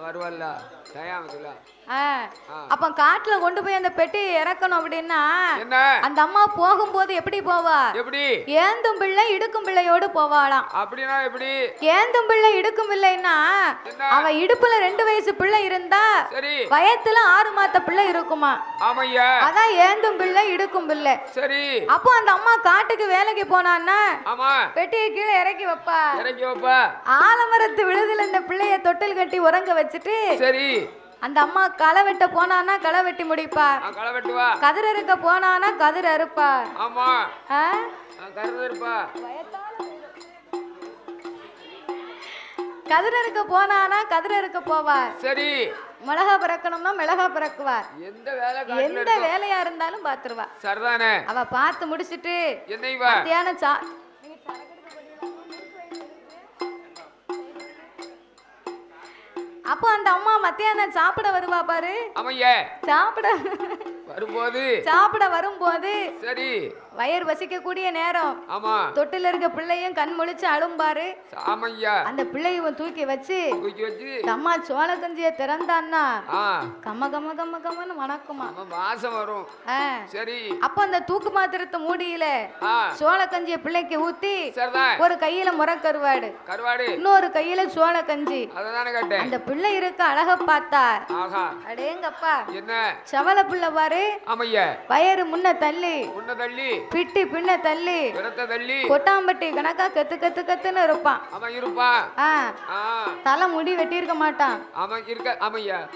வருவல்ல தயாமத்துல அப்ப காட்டுல கொண்டு போய் அந்த பெட்டி இறக்கணும் அப்படின்னா என்ன அந்த அம்மா போகும்போது எப்படி போவா? எப்படி? ஏந்தும் பிள்ளை இடுக்கும் பிள்ளையோடு போவாளாம். அப்படின்னா எப்படி? ஏந்தும் பிள்ளை இடுக்கும் பிள்ளைன்னா அவ இடுப்புல 2 வயசு பிள்ளை இருந்தா சரி வயத்துல 6 மாத பிள்ளை இருக்குமா. ஆமையா. அதான் ஏந்தும் பிள்ளை இடுக்கும் பிள்ளை. சரி. அப்போ அந்த அம்மா காட்டுக்கு வேலைக்கு போனான்னா ஆமா பெட்டியை கீழே இறக்கி வைப்பா. இறக்கி வைப்பா. ஆலமரத்து விழுதுல இந்த பிள்ளைய தொட்டில் கட்டி உறங்க வச்சுட்டு சரி அந்த அம்மா களை வெட்ட போனானா களை வெட்டி முடிப்பா. களை வெட்டுவா. கதிர் அறுக்க போனானா கதிர் அறுப்பா. ஆமா கதிர் அறுப்பா. கதிர் அறுக்க போனானா கதிர் அறுக்க போவா. சரி. மிளகா பறக்கணும்னா மிளகா பறக்குவா. எந்த வேலையா இருந்தாலும் பாத்துருவா. சரிதானே. அவ பார்த்து முடிச்சிட்டு மத்தியானம் அப்போ அந்த அம்மா மத்தியானம் சாப்பிட வருவா பாரு. ஆமையே சாப்பிட வரும்போது சரி வயிறு வசிக்க கூடிய நேரம். ஆமா தொட்டில இருக்க பிள்ளையும் கண் முழிச்சு அழும்பாரு. ஆமையா அந்த பிள்ளையும் தூக்கி வச்சு அம்மா சோள கஞ்சிய திறந்தான்னா கம்ம கம்ம கம்ம கம்மன்னு மணக்குமா வாசம் வரும். சரி அப்ப அந்த தூக்கு மாத்திரத்தை மூடியில சோள கஞ்சிய பிள்ளைக்கு ஊத்தி ஒரு கையில முறை கருவாடு இன்னொரு கையில சோள கஞ்சி. அந்த பிள்ளை இருக்க அழக பார்த்தா அடேங்கப்பா என்ன சவல பிள்ளை பாரு. ஆமையா வயிறு முன்ன தள்ளி பிட்டி பின்ன தள்ளி கொட்டாம்பட்டி கணக்கா கத்து கத்து கத்துன்னு இருப்பான். தலை முடி வெட்டி இருக்க மாட்டான்.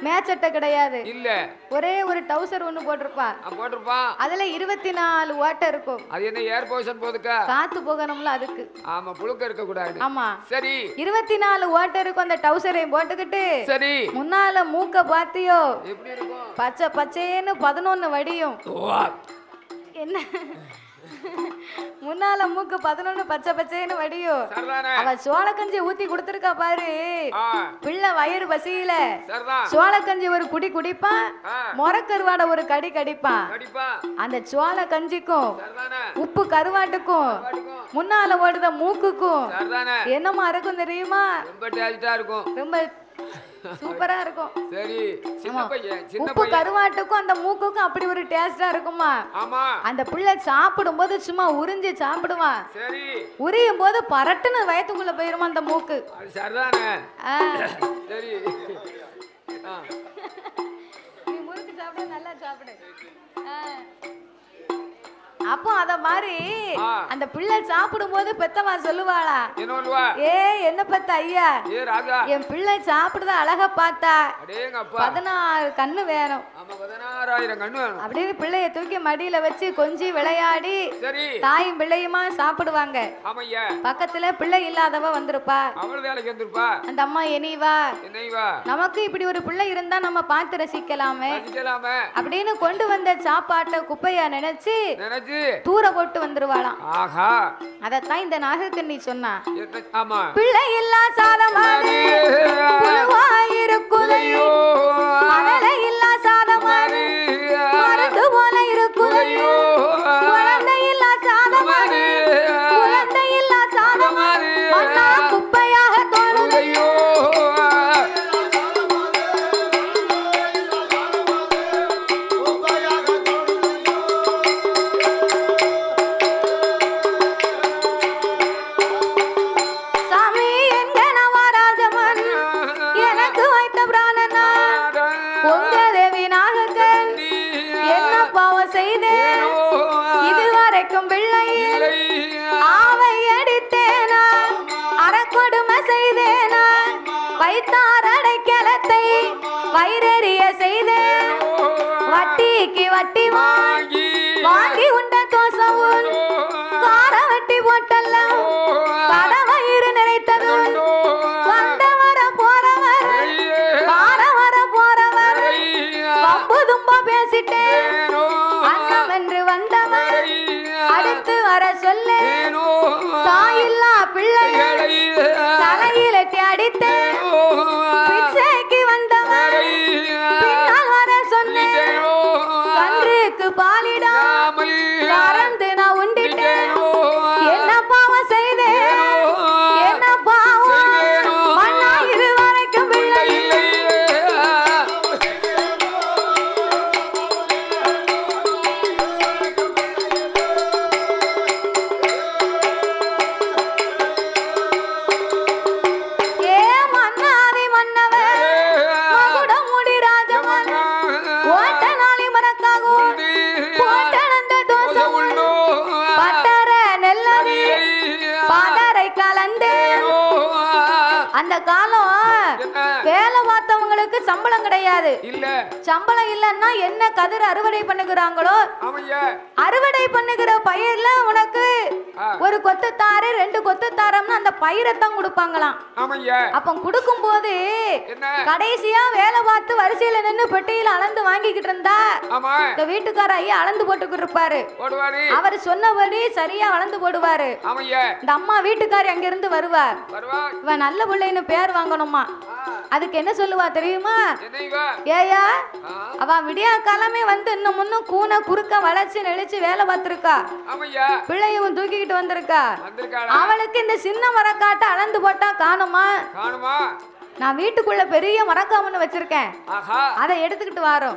மேச்சட்டை கிடையாது. இல்ல ஒரே ஒரு டவுசர் ஒண்ணு போட்டிருப்பா. அதுல 24 ஓட்டை இருக்கும். அது என்ன ஏர் போஷன் போதுக்கா காத்து போகணும்ல அதுக்கு. ஆமா புழுக்க இருக்க கூடாது. ஆமா சரி 24 ஓட்டை இருக்கும் அந்த டவுசரை போட்டுக்கிட்டு சரி முன்னால மூக்க பாத்தியோ எப்படி இருக்கும்? பச்சை பச்சைன்னு 11 வடியும். என்ன முன்னால மூக்கு 11 பச்சை பச்சைன்னு வடியும். அவ சோள கஞ்சி ஊத்தி கொடுத்திருக்கா பாரு. பிள்ளை வயிறு பசியில சோள கஞ்சி ஒரு குடி குடிப்பான். மொர கருவாட ஒரு கடி கடிப்பான். அந்த சோள கஞ்சிக்கும் உப்பு கருவாட்டுக்கும் முன்னால ஓடுத மூக்குக்கும் என்னமா இருக்கும் தெரியுமா? ரொம்ப சூப்பரா இருக்கும். சரி சின்ன பையன் உப்பு கருவாட்டுக்கும் அந்த மூக்குக்கும் அப்படி ஒரு டேஸ்டா இருக்குமா. ஆமா அந்த பிள்ளை சாப்பிடும் போது சும்மா உறிஞ்சி சாப்பிடுவான். சரி உரியும் போது பரட்டுன்னு வயத்துக்குள்ள போயிருமா அந்த மூக்கு. சரிதானே. சரி நீ முறுக்கு சாப்பிட நல்லா சாப்பிடு. அப்போ அத மாதிரி அந்த பிள்ளை சாப்பிடும் போது பெத்தவா சொல்லுவாளா ஏ என்ன பெத்த ஐயா என் பிள்ளை சாப்பிடுத அழகா பார்த்தா 16 கண்ணு வேணும். அப்படின்னு பிள்ளைய தூக்கி மடியில வச்சு கொஞ்சி விளையாடி தாயும் பிள்ளையுமா சாப்பிடுவாங்க. பக்கத்துல பிள்ளை இல்லாதவ வந்திருப்பா. அந்த அம்மா என்னைவா நமக்கு இப்படி ஒரு பிள்ளை இருந்தா நம்ம பார்த்து ரசிக்கலாமே அப்படின்னு கொண்டு வந்த சாப்பாட்டை குப்பையா நினைச்சு தூர போட்டு வந்துருவாளாம். ஆஹா அதத்தான் இந்த நாகக்கண்ணி சொன்னா. பிள்ளை இல்லா சாதமாறு புழுவாயிருக்குதையோ மழலை இல்லா சாதமாறு மருந்து போல இருக்குதையோ குழந்தை இல்லா சாதமாறு குழந்தை இல்லா சாதமாறு மண்ணா குப்பையாக தோணுதையோ. இதுவரைக்கும் பிள்ளை ஆவை அடித்தேனா அறக்கொடுமை செய்தேனா வைத்தார் அடைக்கலத்தை வயிறெறிய செய்தேன் வட்டிக்கு வட்டி வாங்கி உண்ட தோசவும் கார வட்டி போட்டல்ல பட வயிறு நிறைத்ததும் வந்தவர போறவர் வார வர போறவர் பம்பு தும்ப பேசிட்டேன் அண்ணம் என்று வந்தவர் அடுத்து வர சொல்லு தாயில்லா பிள்ளைகளை தலையிலட்டி அடித்தேன் பிச்சைக்கு வந்தவர் பின்னால் வர சொன்னேன் கன்றுக்கு பாலிடாமல் கறந்து நான் உண்டிட்டேன் என்ன பாவம் செய்தேன் என்ன பாவம் மண்ணா இது வரைக்கும் பிள்ளை அவங்களுக்கு சம்பளம் கிடையாது. இல்ல சம்பளம் இல்லன்னா என்ன கதிர் அறுவடை பண்ணுகிறாங்களோ அறுவடை பண்ணுகிற பயிர்ல உனக்கு ஒரு கொத்து தாரு 2 கொத்து தாரம்னு அந்த பயிரைத்தான் கொடுப்பாங்களாம். அப்ப கொடுக்கும் போது கடைசியா வேலை பார்த்து வரிசையில நின்று பெட்டியில அளந்து வாங்கிக்கிட்டு இருந்தா இந்த வீட்டுக்கார ஐயா அளந்து போட்டுக்கிட்டு இருப்பாரு. அவர் சொன்னபடி சரியா அளந்து போடுவாரு. இந்த அம்மா வீட்டுக்காரி அங்க இருந்து வருவார். இவன் நல்ல பிள்ளைன்னு பேர் வாங்கணுமா, அதுக்கு என்ன சொல்லுவா தெரியுமா? ஏயா அவ விடியா காலமே வந்து இன்னும் முன்னும் கூனை குறுக்க வளைச்சு நெளிச்சு வேலை பார்த்திருக்கா, பிள்ளையும் தூக்கிக்கிட்டு வந்திருக்கா. அவளுக்கு இந்த சின்ன மரக்காட்டை அளந்து போட்டா காணுமா? நான் வீட்டுக்குள்ள பெரிய மரக்காமன்னு வச்சிருக்கேன், அதை எடுத்துக்கிட்டு வாரோம்.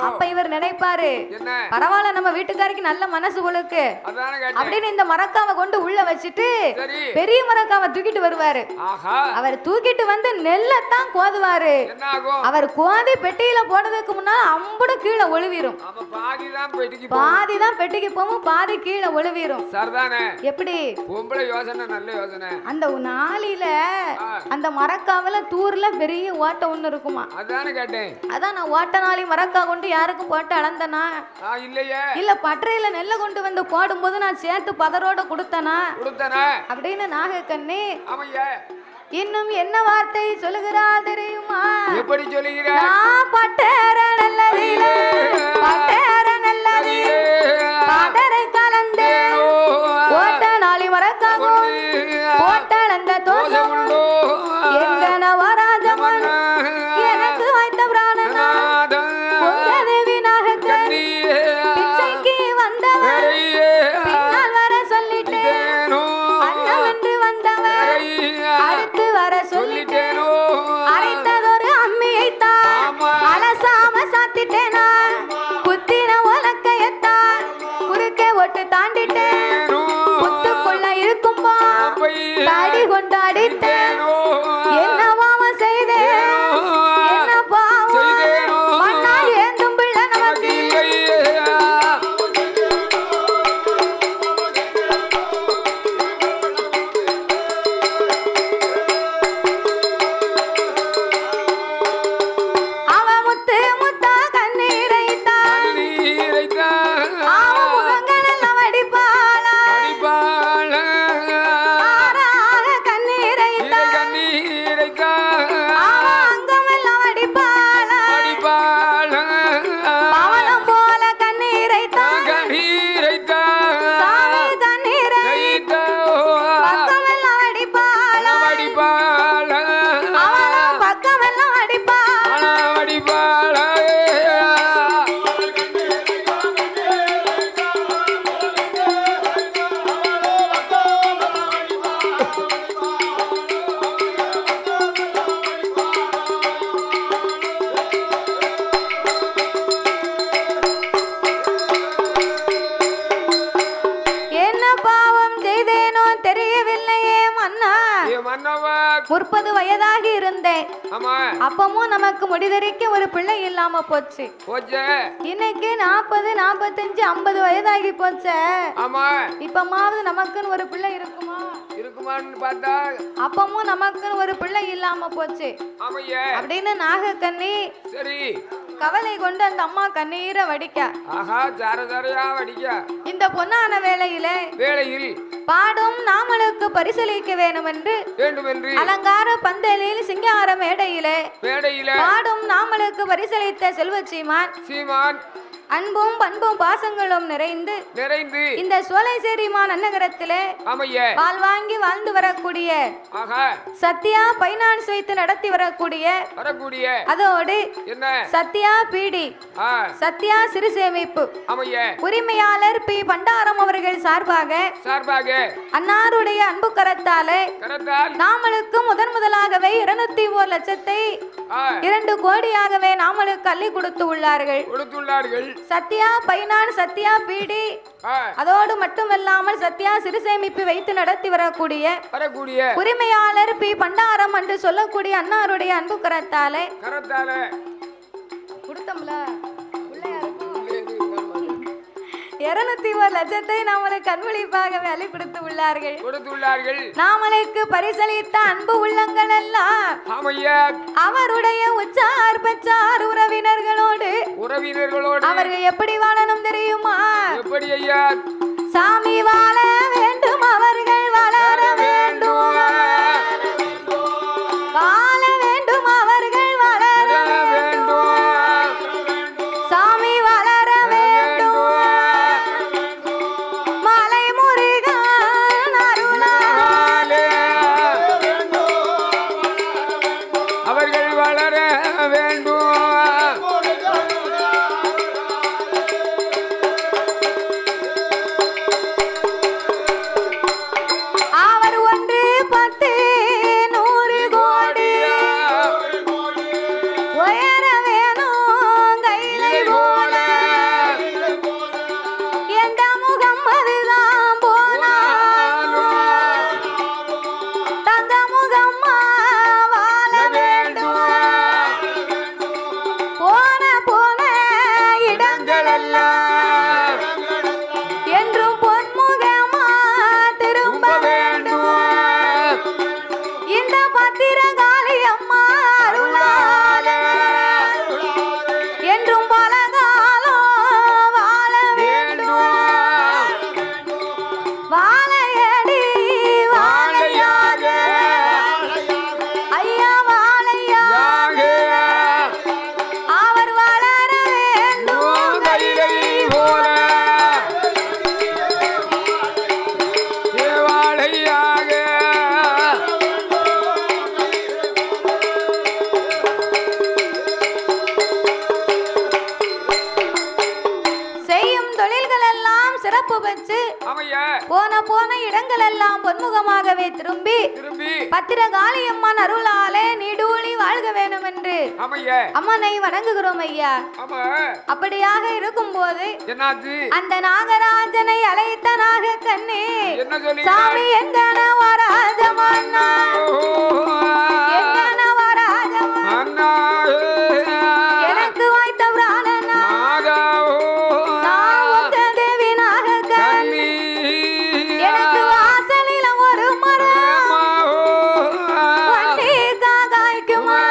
அப்ப இவர் நினைப்பாரு, பரவாயில்ல நம்ம வீட்டுக்காரிக்கு நல்ல மனசு போலுக்கு அப்படின்னு இந்த மரக்காம கொண்டு உள்ள வச்சுட்டு பெரிய மரக்காம தூக்கிட்டு வருவாரு. அவர் தூக்கிட்டு வந்து நெல்லத்தான் கோதுவாரு. அவர் கோதி பெட்டியில போனதுக்கு முன்னால அம்புடு கீழே ஒழுவிரும். பாதிதான் பெட்டிக்கு போகும், பாதி கீழே ஒழுவிரும். எப்படி அந்த நாளில அந்த மரக்காவில தூர்ல பெரிய ஓட்டை ஒண்ணு இருக்குமா? அதானே கேட்டேன். அதான் நான் ஓட்ட நாளி மரக்கா கொண்டு யாருக்கும் போட்டு அளந்தனா இல்லையே, இல்ல பற்றையில நெல்ல கொண்டு வந்து போடும் போது நான் சேர்த்து பதரோட கொடுத்தனா அப்படின்னு நாகக்கண்ணி இன்னும் என்ன வார்த்தை சொல்லுகிறா தெரியுமா? எப்படி சொல்லுகிறா? பட்டேர நல்லதிலே பட்டேர நல்லதிலே பதரை கலந்தே ஓட்ட நாளி மரக்காவோ ஓட்டளந்த தோசமுண்டோ எங்க நவராஜமன் எனக்கு வைத்த பிராணனா பொங்கதேவி நாகக்கண்ணி பிச்சைக்கு வந்தவர் பின்னால் வர சொல்லிட்டேன், அண்ணவென்று வந்தவர் அடுத்து வர சொல்லிட்டேன், அரைத்ததொரு அம்மியைத்தான் அலசாம சாத்திட்டேனா, குத்தின உலக்கையத்தான் குறுக்கே ஒட்டு தாண்டிட்டேன், ஒத்துக்குள்ள இருக்கும்பா தாடி கொண்டாடிட்டேன், என்ன பாவம் செய்தேன் என்ன பாவம் மண்ணா ஏந்தும் பிள்ளை நமக்கு அவ முத்து முத்தா கண்ணீரைத்தான் அவ முகங்கள் எல்லாம் வடிப்பாளா மன்னவா 30 வயதாகி இருந்தேன். ஆமா. அப்பமும் நமக்கு முடிதறிக்க ஒரு பிள்ளை இல்லாம போச்சு. இன்னைக்கு 40, 45, 50 வயதாகி போச்சு. ஆமா. இப்பமாவது நமக்குன்னு ஒரு பிள்ளை இருக்குமா? இருக்குமான்னு பார்த்தா அப்பமும் நமக்குன்னு ஒரு பிள்ளை இல்லாம போச்சு. ஆமையே. அப்படின்னு நாகக்கண்ணி சரி கவலை கொண்டு அந்த அம்மா கண்ணீரை வடிக்க. ஆஹா ஜார ஜாரையா வடிக்க. இந்த பொன்னான வேளையில் பாடும் நாமளுக்கு பரிசளிக்க வேண்டும் என்று அலங்கார பந்தலில் சிங்கார மேடையிலே பாடும் நாமளுக்கு பரிசளித்த செல்வச்சீமான் அன்பும் பண்பும் பாசங்களும் நிறைந்து இந்த சோலைசேரிமான் அன்னகரத்திலே பால் வாங்கி வாழ்ந்து வரக்கூடிய சத்யா பைனான்ஸ் வைத்து நடத்தி வரக்கூடிய அதோடு சத்யா பீடி சத்யா சிறு சேமிப்பு உரிமையாளர் பி பண்டாரம் அவர்கள் சார்பாக அன்னாருடைய அன்பு கரத்தாலே நாமளுக்கு முதலாகவே 201 லட்சத்தை 2 கோடியாகவே நாமளுக்கு அள்ளி கொடுத்து உள்ளார்கள். சத்யா பைனான்ஸ் சத்யா பீடி அதோடு மட்டுமல்லாமல் சத்யா சிறு சேமிப்பு வைத்து நடத்தி வரக்கூடிய உரிமையாளர் பி பண்டாரம் என்று சொல்லக்கூடிய அன்னாருடைய அன்பு கரத்தாலே கொடுத்தோம்ல 201 லட்சத்தை நாமளை கண்விழிப்பாக வெளிப்படுத்தி உள்ளார்கள். நாமளுக்கு பரிசளித்த அன்பு உள்ளங்கள் எல்லாம் அவருடைய உச்சார் பெற்றார் உறவினர்களோடு அவர்கள் எப்படி வாழணும் தெரியுமா? எப்படி ஐயா? சாமி வாழ வேண்டும், அவர்கள் வளர வேண்டும், வாழ வேண்டும், அவர்கள் வளர வேண்டும், சாமி வளர வேண்டும், மலை முருகன் அருளாலே அவர்கள் வளர வேண்டும். போன இடங்கள் எல்லாம் பொன்முகமாகவே திரும்பி பத்திரகாளியம்மன் அருளாலே நீடூழி வாழ்க வேண்டும் என்று அம்மனை வணங்குகிறோம் ஐயா. அப்படியாக இருக்கும் போது அந்த நாகராஜனை அழைத்த நாக கண்ணே, சாமி எங்கன வராஜமன்னா, எங்கன வராஜமன்னா, எனக்கு வாய்த்த பிராணனா, நான் உங்க தேவி நாக கண்ணி, எனக்கு வாசலில ஒரு மரம் வண்டி காய்க்குமா,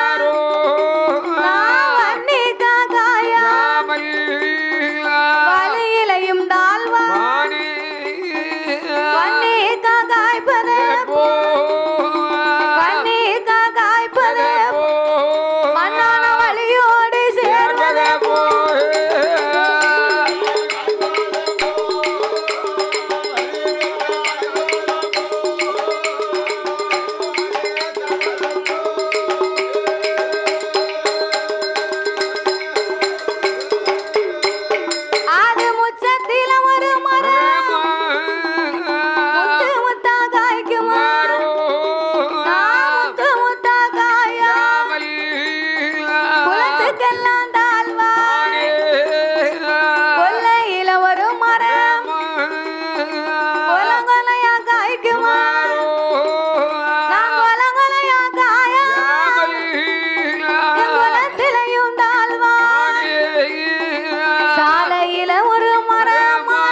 நான் வண்டி காயா வழியிலையும் தாழ்வா வண்டி காய்ப்பது வண்டி காய்ப்பது மண்ணான வழியோடு சேர்வது அது முச்சத்தில ஒரு மரம் முத்து முத்தா காய்க்குமா, நான் முத்து முத்தா காயா குலத்துக்கெல்லாம் தாழ்வா கொல்லையில ஒரு மரம் கொலங்கொலையா காய்க்குமா, நான் கொலங்கொலையா காயா என் குலத்திலையும் தாழ்வா சாலையில ஒரு மரமா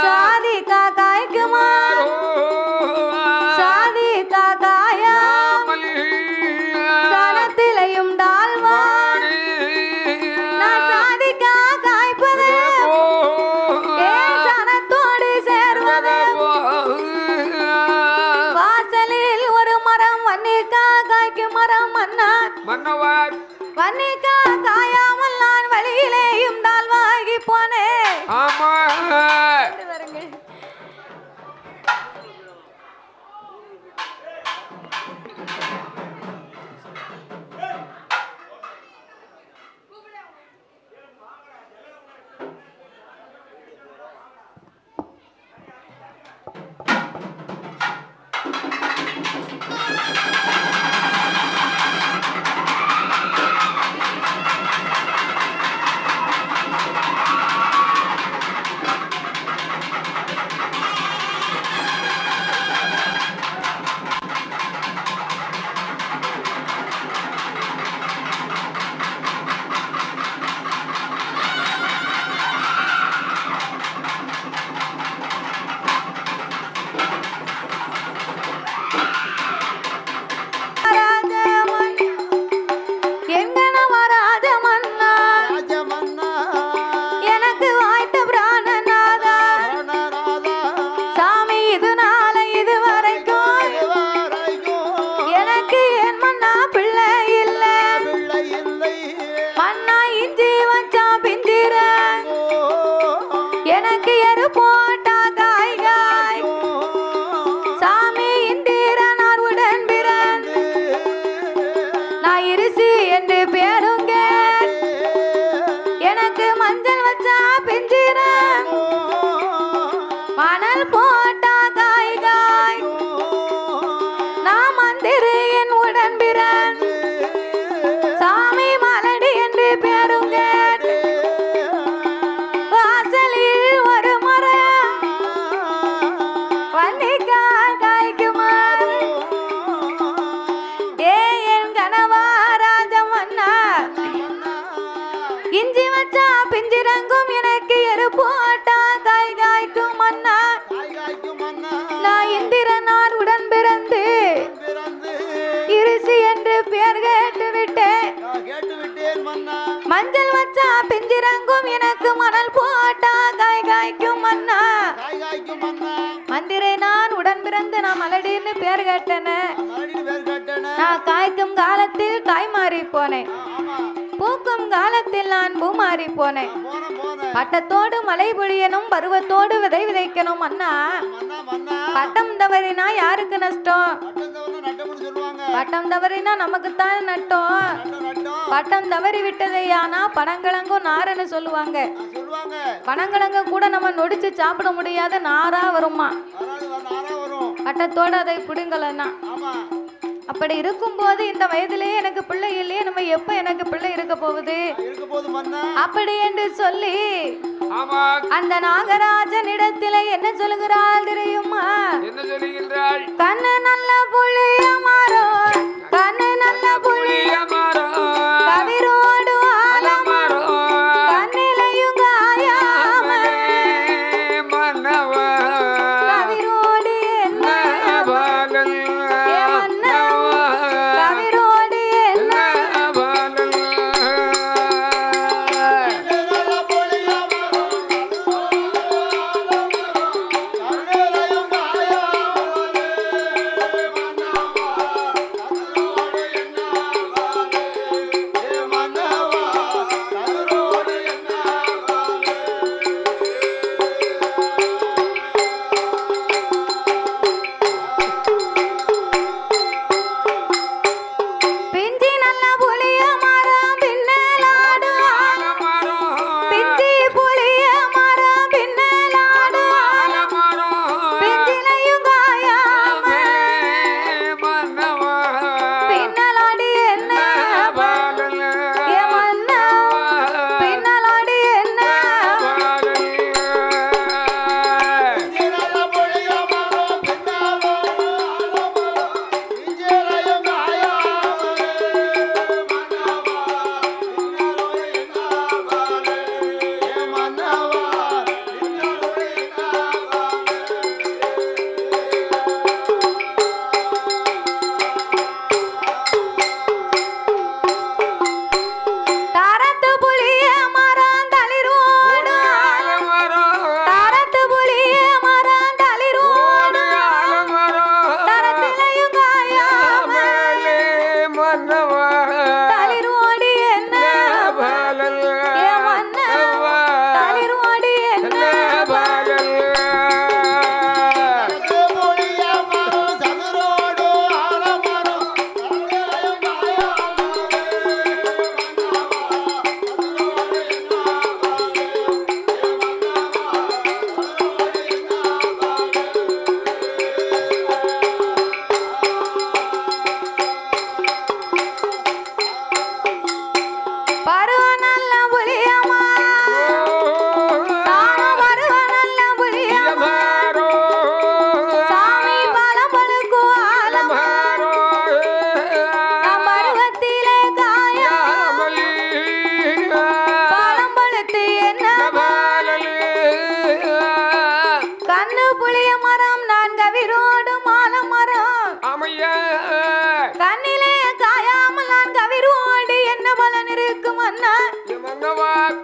சாதிக்கா காய்க்குமா, சாதிக்கா காயா சனத்திலையும் தாழ்வா நான் சாதிக்கா காய்ப்பது ஏன் சனத்தோடு சேர்வது வாசலில் ஒரு மரம் வன்னிக்கா காய்க்கும் மரம் மன்னார் வன்னிக்கா காயாமல் நான் வழியிலேயும் தாழ்வாகி போனேன். வருங்கள். பேர் கேட்டு விட்டேன் மஞ்சள் வச்சா பிஞ்சிரங்கும் எனக்கு மணல் போட்டா காய் காய்க்கும் மன்னா மந்திரை நான் உடன் பிறந்து நான் மலடின்னு பேர் கேட்டேன்னு நான் காய்க்கும் காலத்தில் காய் மாறி போனேன் பூக்கும் காலத்தில் நான் பூ மாறி போனேன் பட்டத்தோடு மழை பொழியணும் பருவத்தோடு விதை விதைக்கணும் அண்ணா பட்டம் தவறினா யாருக்கு நஷ்டம் பட்டம் தவறினா நமக்குத்தான் நட்டம் பட்டம் தவறி விட்டதையானா பனங்கிழங்கும் நாருன்னு சொல்லுவாங்க பனங்கிழங்க கூட நம்ம நொடிச்சு சாப்பிட முடியாத நாரா வருமா பட்டத்தோடு அதை பிடுங்கலன்னா அப்படி இருக்கும் போது இந்த வயதிலேயே எனக்கு பிள்ளை இல்லையே நம்ம எப்ப எனக்கு பிள்ளை இருக்க போகுது அப்படி என்று சொல்லி அந்த நாகராஜன் இடத்திலே என்ன சொல்லுகிறாள் தெரியுமா கண்ணு நல்ல புளிய மரம் கண்ணு நல்ல புளிய மரம் கவிரோடு ஆலமரம் கண்ணிலையும் காயாம கவிரோடு என்ன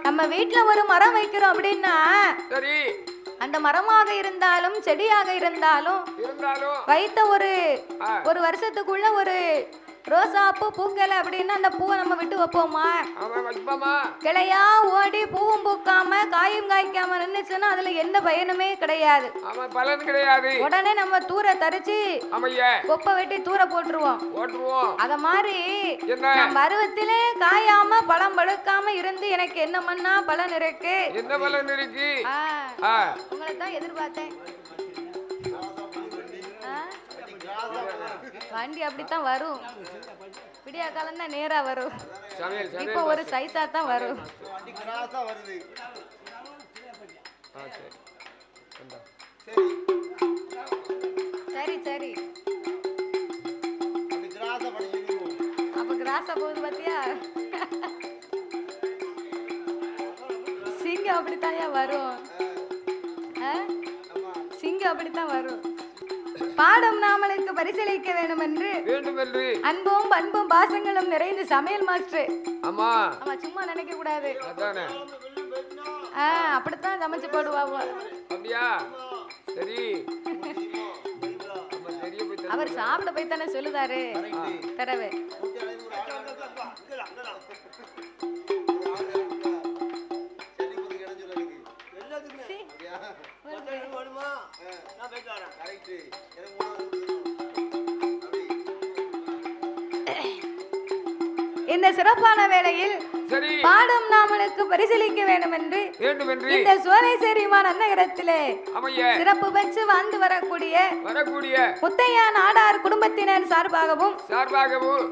நம்ம வீட்ல ஒரு மரம் வைக்கிறோம் அப்படின்னா சரி அந்த மரமாக இருந்தாலும் செடியாக இருந்தாலும் வைத்த ஒரு வருஷத்துக்குள்ள ஒரு ரோசா பூ பூக்கல அப்படின்னா அந்த பூவை நம்ம விட்டு வைப்போமா? கிளையா ஓடி பூவும் பூக்காம காயும் காய்க்காம நின்னுச்சுன்னா அதுல எந்த பயனுமே கிடையாது. உடனே நம்ம தூர தரிச்சு கொப்பை வெட்டி தூர போட்டுருவோம். அத மாதிரி நம்ம பருவத்திலே காயாம பழம் பழுக்காம இருந்து எனக்கு என்ன மண்ணா பலன் இருக்கு? என்ன பலன் இருக்கு? உங்களை தான் எதிர்பார்த்தேன். வண்டி அப்படித்தான் வரும். விடியா காலம் தான் நேரா வரும். இப்ப ஒரு சைஸா தான் வரும். சரி சரி அப்ப கிராஸா போகுது பாத்தியா? சிங்கம் அப்படித்தான் வரும். சிங்கம் அப்படித்தான் வரும். பாடும் நாமளுக்கு பரிசளிக்க வேண்டும் என்று அன்பும் பண்பும் பாசங்களும் நிறைந்து சமையல் மாஸ்டர். ஆமா ஆமா, சும்மா நினைக்க கூடாது. அதானே, அப்படித்தான் சமைச்சு போடுவாங்க. அப்படியா? சரி, அவர் சாப்பிட போய் தானே சொல்லுதாரு தடவை. இந்த சிறப்பான வேளையில் பாடும் நாமளுக்கு பரிசளிக்க வேண்டும் என்று இந்த சோலைசேரி நகரத்திலே சிறப்பு பெற்று வாழ்ந்து வரக்கூடிய முத்தையா நாடார் குடும்பத்தினர் சார்பாகவும்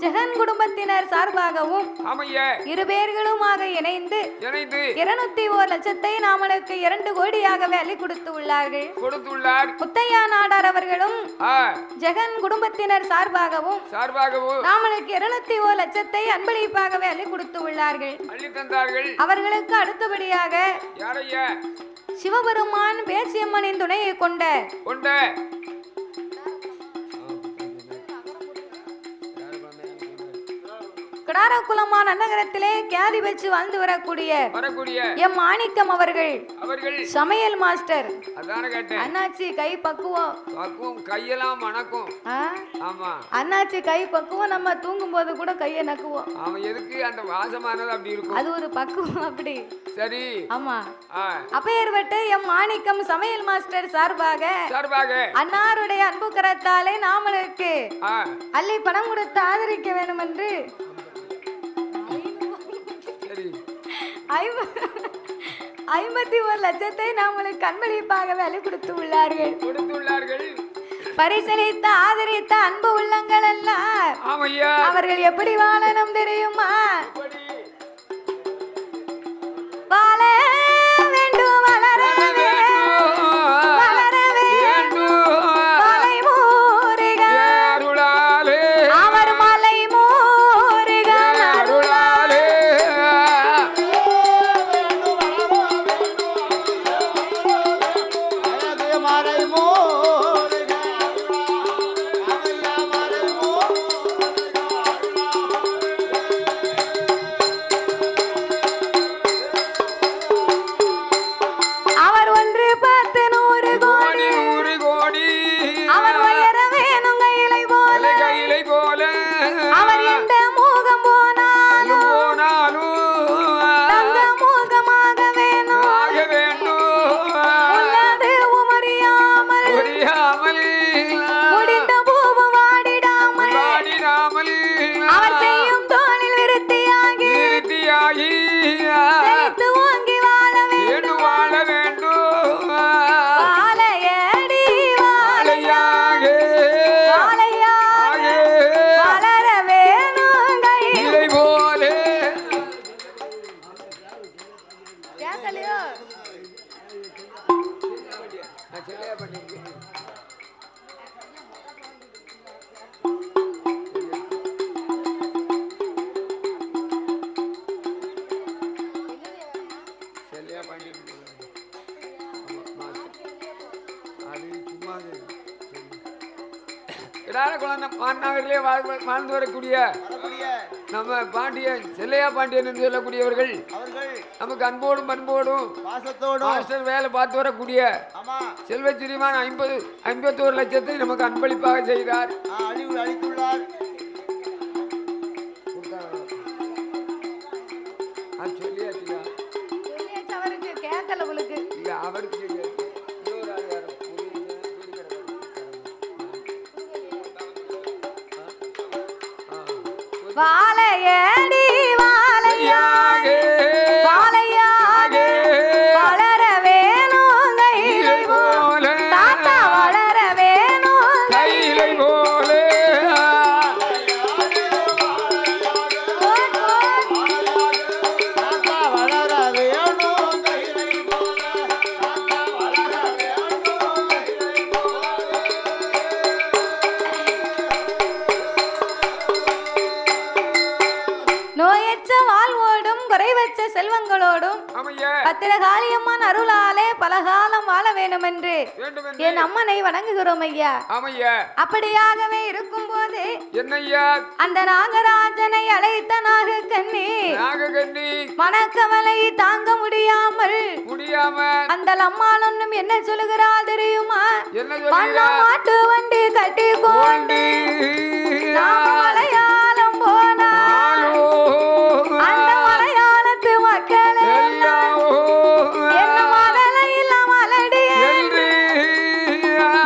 ஜெகன் குடும்பத்தினர் சார்பாகவும் இரு பேர்களுமாக இணைந்து 201 லட்சத்தை நாமளுக்கு 2 கோடியாகவே அள்ளி கொடுத்து உள்ளார்கள். முத்தையா நாடார் அவர்களும் ஜெகன் குடும்பத்தினர் சார்பாகவும் நாமளுக்கு 201 லட்சத்தை அன்பளிப்பாகவே அள்ளி கொடுத்து உள்ளார்கள். அவர்களுக்கு அடுத்தபடியாக சிவபெருமான் பேச்சியம்மனின் துணையை கொண்ட கடாரக்குளமான நகரத்திலே கேதி வச்சு வாழ்ந்து வரக்கூடிய எம் மாணிக்கம் அவர்கள் சமையல் மாஸ்டர். அண்ணாச்சி கை பக்குவம், கையெல்லாம் மணக்கும். அண்ணாச்சி கை பக்குவம், நம்ம தூங்கும் போது கூட கையை நக்குவோம். அந்த வாசமானது அப்படி இருக்கும், அது ஒரு பக்குவம். அப்படி சரி. ஆமா, அப்பேற்பட்ட எம் மாணிக்கம் சமையல் மாஸ்டர் சார்பாக அன்னாருடைய அன்பு கரத்தாலே நாமளுக்கு அள்ளி பணம் கொடுத்து ஆதரிக்க வேண்டும் என்று 51 லட்சத்தை நாமளுக்கு அன்பளிப்பாகவே அள்ளி கொடுத்து உள்ளார்கள். பரிசளித்த ஆதரித்த அன்பு உள்ளங்கள் எல்லாம் அவர்கள் எப்படி வாழணும் தெரியுமா? வாழ வேண்டும், வளர வேண்டும், வளர வேண்டும். மலை மூருக அவர் மலை மூருக அருளாலே வாழ்ந்து வரக்கூடிய நம்ம பாண்டியன் செல்லையா பாண்டியன் என்று சொல்லக்கூடியவர்கள் நமக்கு அன்போடும் பண்போடும் மாஸ்டர் வேலை பார்த்து வரக்கூடிய செல்வ சிறிமான் 51 லட்சத்தை நமக்கு அன்பளிப்பாக செய்தார், அளித்துள்ளார். அவருக்கு கேட்கல, அவருக்கு வாழையடி வாழையாக வாழையாக வளர வேணும் கையிலை போல, தாத்தா வளர வேணும் கையிலை போல. தாத்தா வளர வேணும் கையிலை போல, தாத்தா வளர வேணும் கையிலை போல. வச்ச வாழ்வோடும் குறை வச்ச செல்வங்களோடும் பத்திரகாளியம்மன் அருளாலே பலகாலம் வாழ வேண்டும் என்று என் அம்மனை வணங்குகிறோம் ஐயா. அப்படியாகவே இருக்கும் போது அந்த நாகராஜனை அழைத்த நாகக்கண்ணி மனக்கவலை தாங்க முடியாமல் அந்த அம்மாள் ஒன்னும் என்ன சொல்லுகிறாள் தெரியுமா? மாட்டு வண்டி கட்டி கொண்டு மலையாளம் போனா அந்த மலையாளத்து மக்கள் என்ன மகளை இல்லாமலடி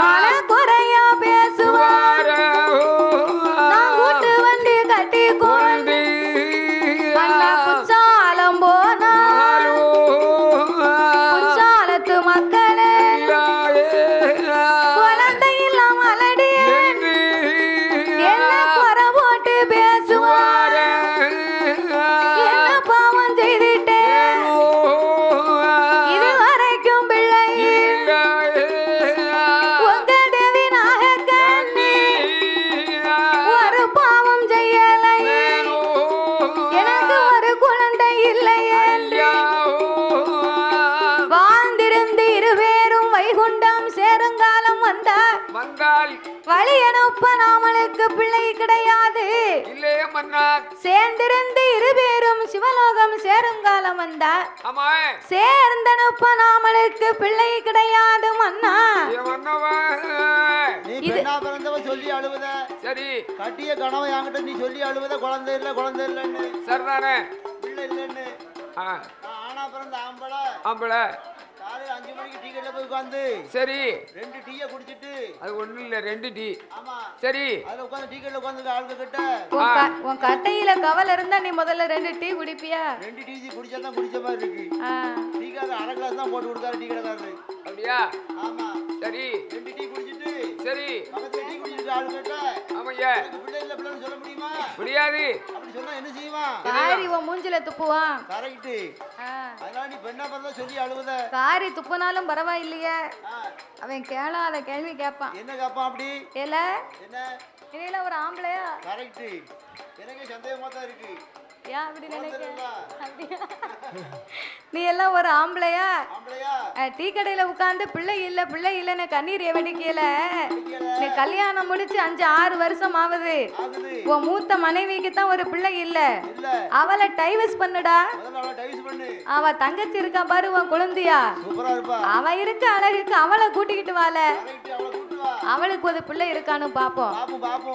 மலை குறையா பேசுவார். நான் கூட்டு வண்டி கட்டி கொண்டு குச்சாலம் போனா குச்சாலத்து மக்களே குழந்தை இல்லாமலடி என்ன குறை போட்டு பேசுவார். என்ன பாவம் செய்துட்டேன் இதுவரைக்கும் பிள்ளை உங்க தேவி நாகக்கண்ணி ஒரு பாவம் செய்யலை எனக்கு ஒரு குழந்தை இல்லையே வாழ்ந்திருந்து இருவேரும் வைகுண்டம் சேருங்காலம் வந்தால் வழி அனுப்ப நாமளுக்கு பிள்ளை கிடையாது. சேர்ந்திருந்து இருவேரும் சிவலோகம் சேருங்காலம் வந்தா சேர்ந்தனுப்ப நாமளுக்கு பிள்ளை கிடையாது மன்னா. சொல்லி அழுவத சரி கட்டிய கனவை என்கிட்ட நீ சொல்லி அழுவத குழந்தை இல்லன்னு சரிதானே பிள்ளை இல்லன்னு ஆனா பிறந்த ஆம்பளை காலையில 5 மணிக்கு டீ கடையில போய் உட்கார்ந்து சரி 2 டீயை குடிச்சிட்டு அது ஒண்ணு இல்ல 2 டீ ஆமா சரி அதுல உட்கார்ந்து டீ கடையில உட்கார்ந்து ஆளுங்க கிட்ட உன் கட்டையில கவலை இருந்தா நீ முதல்ல 2 டீ குடிப்பியா? 2 டீ குடிச்சா தான் குடிச்ச மாதிரி இருக்கு. டீ கடை அரை கிளாஸ் தான் போட்டு கொடுத்தாரு டீ கடைக்காரரு. அப்படியா? ஆமா சரி 2 டீ குடிச்சிட்டு சரி பக்கத்துல டீ குடிச்சிட்டு ஆளுங்க கிட்ட ஆமாய்யா பிள்ளை இல்ல பிள்ளைன்னு சொல்ல முடியுமா? முடியாது. அப்படி சொன்னா என்ன செய்வான்? காரி உன் மூஞ்சில துப்புவான். கரெக்ட். அதனால நீ பெண்ணா பிறந்தா சொல்லி அழுவத காரி துப்புனாலும் பரவாயில்லையே அவன் கேளாத கேள்வி கேட்பான். என்ன கேட்பான் அப்படி? ஏல என்ன இனில ஒரு ஆம்பளையா? கரெக்ட். எனக்கு சந்தேகமா தான் இருக்கு. ஏன் அப்படி நினைக்க? நீ எல்லாம் ஒரு ஆம்பளையா? டீ கடையில உட்கார்ந்து பிள்ளை இல்லன்னு கண்ணீர் வெடிக்கல. நீ கல்யாணம் முடிச்சு 5-6 வருஷம் ஆகுது. உன் மூத்த மனைவிக்கு தான் ஒரு பிள்ளை இல்ல. அவளை டைவர்ஸ் பண்ணுடா. அவ தங்கச்சி இருக்கா பாரு உன் குழந்தையா அவ இருக்க அழகுக்கு அவளை கூட்டிக்கிட்டு வாழ அவளுக்கு ஒரு பிள்ளை இருக்கான்னு பாப்போம்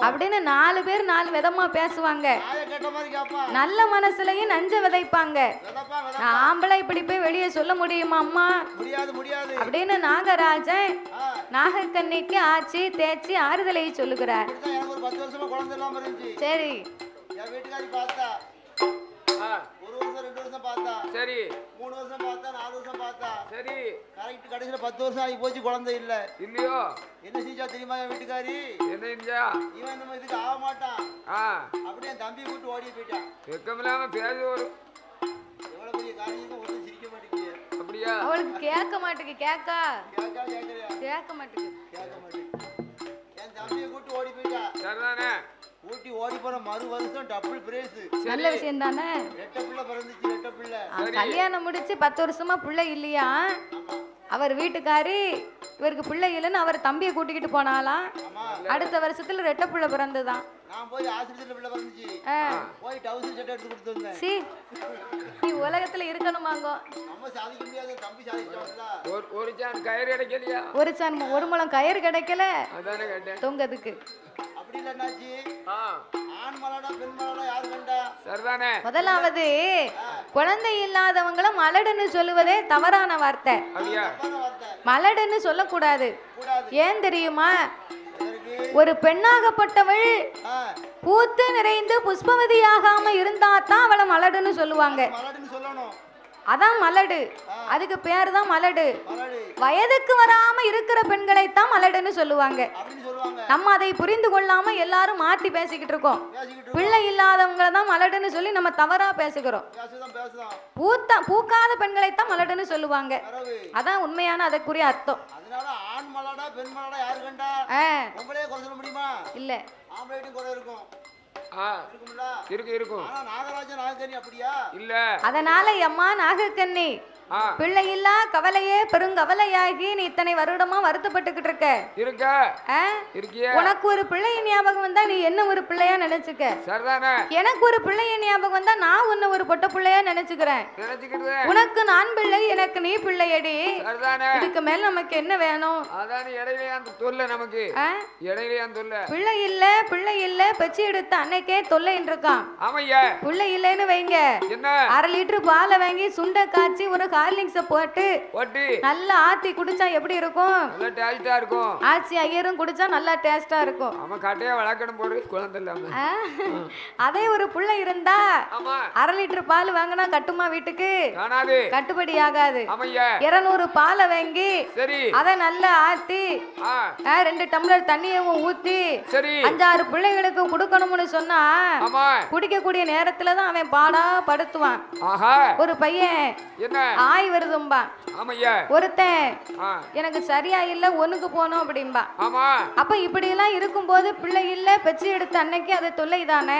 அப்படின்னு 4 பேர் 4 விதமா பேசுவாங்க. நல்ல மனசுலயும் நஞ்ச விதைப்பாங்க. ஆம்பளை இப்படி போய் வெளியே சொல்ல முடியுமா அம்மா? அப்படின்னு நாகராஜன் நாகக்கண்ணிக்கு ஆச்சி தேய்ச்சி ஆறுதலை சொல்லுகிறார். சரி ஒரு வருஷம் 2 வருஷம் பார்த்தா சரி 3 வருஷம் பார்த்தா 4 வருஷம் பார்த்தா சரி கரெக்ட் கடைசில 10 வருஷம் ஆகி போச்சு குழந்தை இல்லையோ என்ன செஞ்சா தெரியுமா என் வீட்டுக்காரி? என்ன செஞ்சா? இவன் நம்ம இதுக்கு ஆக மாட்டான் அப்படியே தம்பி கூட்டு ஓடி போயிட்டான். வெக்கமில்லாம பேசி வரும். எவ்வளவு பெரிய காரியம் ஒன்றும் சிரிக்க மாட்டேங்குது. அப்படியா? அவளுக்கு கேட்க மாட்டேங்குது. கேட்க மாட்டேங்குது. என் தம்பியை கூட்டு ஓடி போயிட்டா. சரிதானே? ஊட்டி ஓடி போன மறு வருஷம் டபுள் பிரைஸ். நல்ல விஷயம் தானே? ரெட்டை பிள்ளை பிறந்துச்சு. ரெட்டை பிள்ளை கல்யாணம் முடிச்சு 10 வருஷமா பிள்ளை இல்லையா? அவர் வீட்டுக்காரி இவருக்கு பிள்ளை இல்லைன்னு அவர் தம்பியை கூட்டிக்கிட்டு போனாலாம். அடுத்த வருஷத்துல ரெட்டை பிள்ளை பிறந்துதான். நான் போய் ஆஸ்பத்திரியில பிள்ளை பிறந்துச்சு. போய் டவுசர் சட்டை எடுத்து கொடுத்து வந்தேன். சி நீ உலகத்துல இருக்கணுமாங்கோ. நம்ம சாதிக்க முடியாது. தம்பி சாதிச்சான்ல. ஒரு சான் கயிறு கிடைக்கலையா? ஒரு முழம் கயிறு கிடைக்கல. அதானே கேட்டேன். தொங்கதுக்கு அப்படி இல்லன்னாச்சி ஆண் மலடா பெண் மலடா யாரு கண்டா? சரிதானே? முதலாவது குழந்தை இல்லாதவங்கள மலடுன்னு சொல்லுவதே தவறான வார்த்தை. மலடுன்னு சொல்லக்கூடாது. ஏன் தெரியுமா? ஒரு பெண்ணாகப்பட்டவள் பூத்து நிறைந்து புஷ்பவதியாகாம இருந்தா தான் அவளை மலடுன்னு சொல்லுவாங்க. அதான் மலடு. அதுக்கு பேர் தான் மலடு. வயதுக்கு வராம இருக்கிற பெண்களை தான் மலடுன்னு சொல்லுவாங்க. நம்ம அதை புரிந்து கொள்ளாம எல்லாரும் மாத்தி பேசிக்கிட்டு இருக்கோம். பிள்ளை இல்லாதவங்களை தான் மலடுன்னு சொல்லி நம்ம தவறா பேசுகிறோம். பூக்காத பெண்களை தான் மலடுன்னு சொல்லுவாங்க. அதான் உண்மையான அதற்குரிய அர்த்தம். இல்ல இருக்கு இருக்கும். ஆனா நாகராஜன் நாகக்கன்னி அப்படியா இல்ல. அதனால அம்மா நாகக்கன்னி பிள்ளை இல்ல கவலையே பெருங்கவலையாகி நீ இத்தனை வருடமா வருத்தப்பட்டுக்கிட்டு இருக்க. உனக்கு ஒரு பிள்ளை ஞாபகம் வந்தா நீ என்ன ஒரு பிள்ளையா நினைச்சுக்க. எனக்கு ஒரு பிள்ளை ஞாபகம் வந்தா நான் உன்ன ஒரு பொட்ட பிள்ளையா நினைச்சுக்கிறேன். உனக்கு நான் பிள்ளை எனக்கு நீ பிள்ளையடி. இதுக்கு மேல நமக்கு என்ன வேணும்? பிள்ளை இல்ல பெச்சு எடுத்த அன்னைக்கே தொல்லைன்னு இருக்கான். பிள்ளை இல்லைன்னு வைங்க 1/2 லிட்டர் பாலை வாங்கி சுண்ட காய்ச்சி ஒரு ஹார்லிக்ஸ் போட்டு நல்லா ஆத்தி குடிச்சா எப்படி இருக்கும்? நல்ல டேஸ்டா இருக்கும். ஆச்சி ஐயரும் குடிச்சா நல்லா டேஸ்டா இருக்கும். ஆமா கட்டையா வளக்கணும் போடு குழந்தை இல்லாம. அதே ஒரு புள்ள இருந்தா 1/2 லிட்டர் பால் வாங்கினா கட்டுமா வீட்டுக்கு? காணாது. கட்டுப்படி ஆகாது. ஆமையா 200 பாலை வாங்கி சரி அத நல்லா ஆத்தி 2 டம்ளர் தண்ணியவும் ஊத்தி 5-6 பிள்ளைகளுக்கு கொடுக்கணும்னு சொன்னா குடிக்கக்கூடிய நேரத்துல தான் அவன் பாடா படுத்துவான். ஒரு பையன் என்ன ஆய் வருதும்பா. ஒருத்தன் எனக்கு சரியா இல்ல ஒண்ணுக்கு போனோம் அப்படிம்பா. அப்ப இப்படி எல்லாம் இருக்கும் போது பிள்ளை இல்ல பெச்சு எடுத்த அன்னைக்கு அது தொல்லை தானே.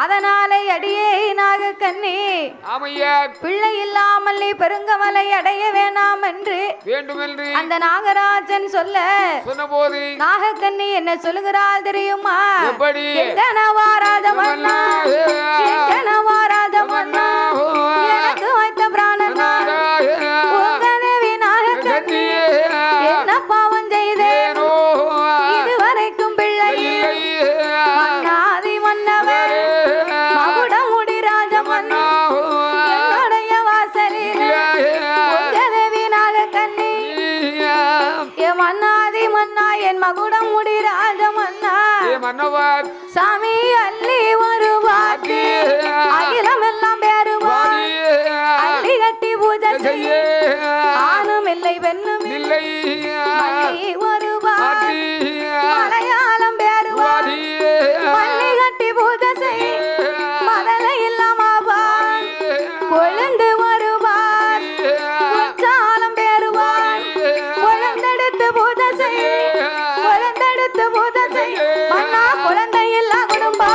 அதனால அடியே நாகக்கன்னி பிள்ளை இல்லாமல் நீ பெருங்கவலை அடைய வேணாம் என்று அந்த நாகராஜன் சொல்ல நாகக்கன்னி என்ன சொல்லுகிறாள் தெரியுமா? எங்கனவா ராஜமன்னா எங்கனவா ராஜமன்னா எனக்கு வைத்த பிராணனா உங்க தேவி நாகக்கன்னி என்ன பாவம் செய்தேனோ இதுவரைக்கும் பிள்ளை மன்னாதி மன்னவர் மகுடமுடி ராஜமன்னா என்னுடைய வாசலில் உங்க தேவி நாகக்கன்னி என் மன்னாதி மன்னா என் மகுடமுடி ராஜமன்னா சாமி அள்ளி வருவாக்கு அகிலம் எல்லாம் பேருவார் அள்ளி கட்டி பூஜை செய்ய ஆணும் இல்லை பெண்ணும் இல்லை வருவார் மலையாளம் பேருவார் பள்ளி கட்டி பூஜை செய்ய மதலை இல்லாமவார் கொழுந்து வருவார் உச்சாலம் பேருவார் குழந்தெடுத்து பூஜை செய்ய குழந்தெடுத்து பூஜை செய்ய மன்னா குழந்தை இல்லா குடும்பம்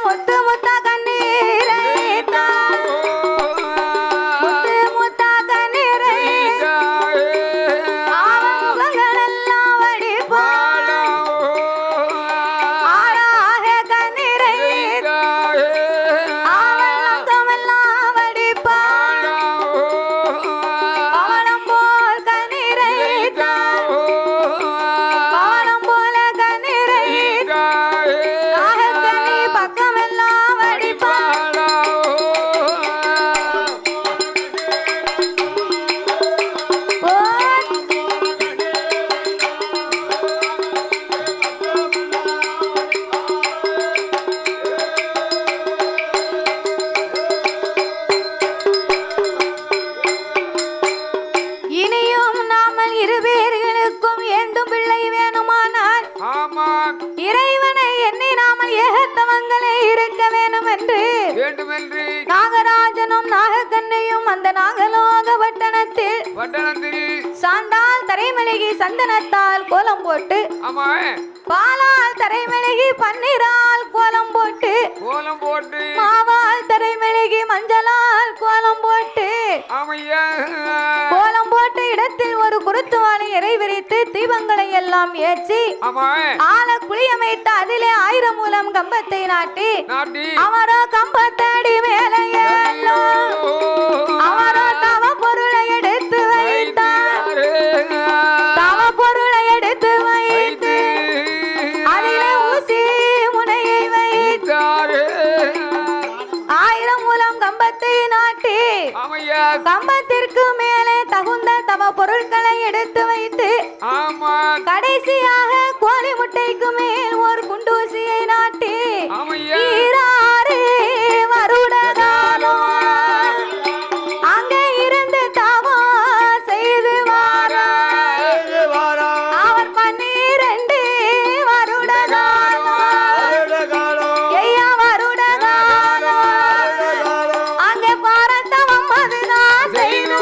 முத்து முத்தா சந்தனத்தால் கோலம் போட்டு பாலால் தரைமெழுகி பன்னீரால் கோலம் போட்டு மாவால் தரைமெழுகி மஞ்சளால் கோலம் போட்டு கோலம் போட்ட இடத்தில் ஒரு குருத்துவாளை இறை விரித்து தீபங்களை எல்லாம் ஏற்றி ஆல குளியமைத்து அதிலே 1000 மூலம் கம்பத்தை நாட்டி அவரோ கம்பத்தடி மேலே அவரோ தவ பொருளை எடுத்து வைத்தார். தவ பொருளை எடுத்து வைத்து அதிலே ஊசி முனையை வைத்தார். 1000 மூலம் கம்பத்தை நாட்டி கம்பத்திற்கு மேலே தகுந்த தவ பொருட்களை எடுத்து வைத்து கடைசியாக கோழி முட்டைக்கு மேல் ஒரு குண்டூசியை நாட்டி ஈராறு வருட காலம் அங்கே இருந்து தவா செய்து அவர் 12 வருட காலம் ஐயா வருட காலம் அங்கே பாரத்தவம் அதுதான் செய்து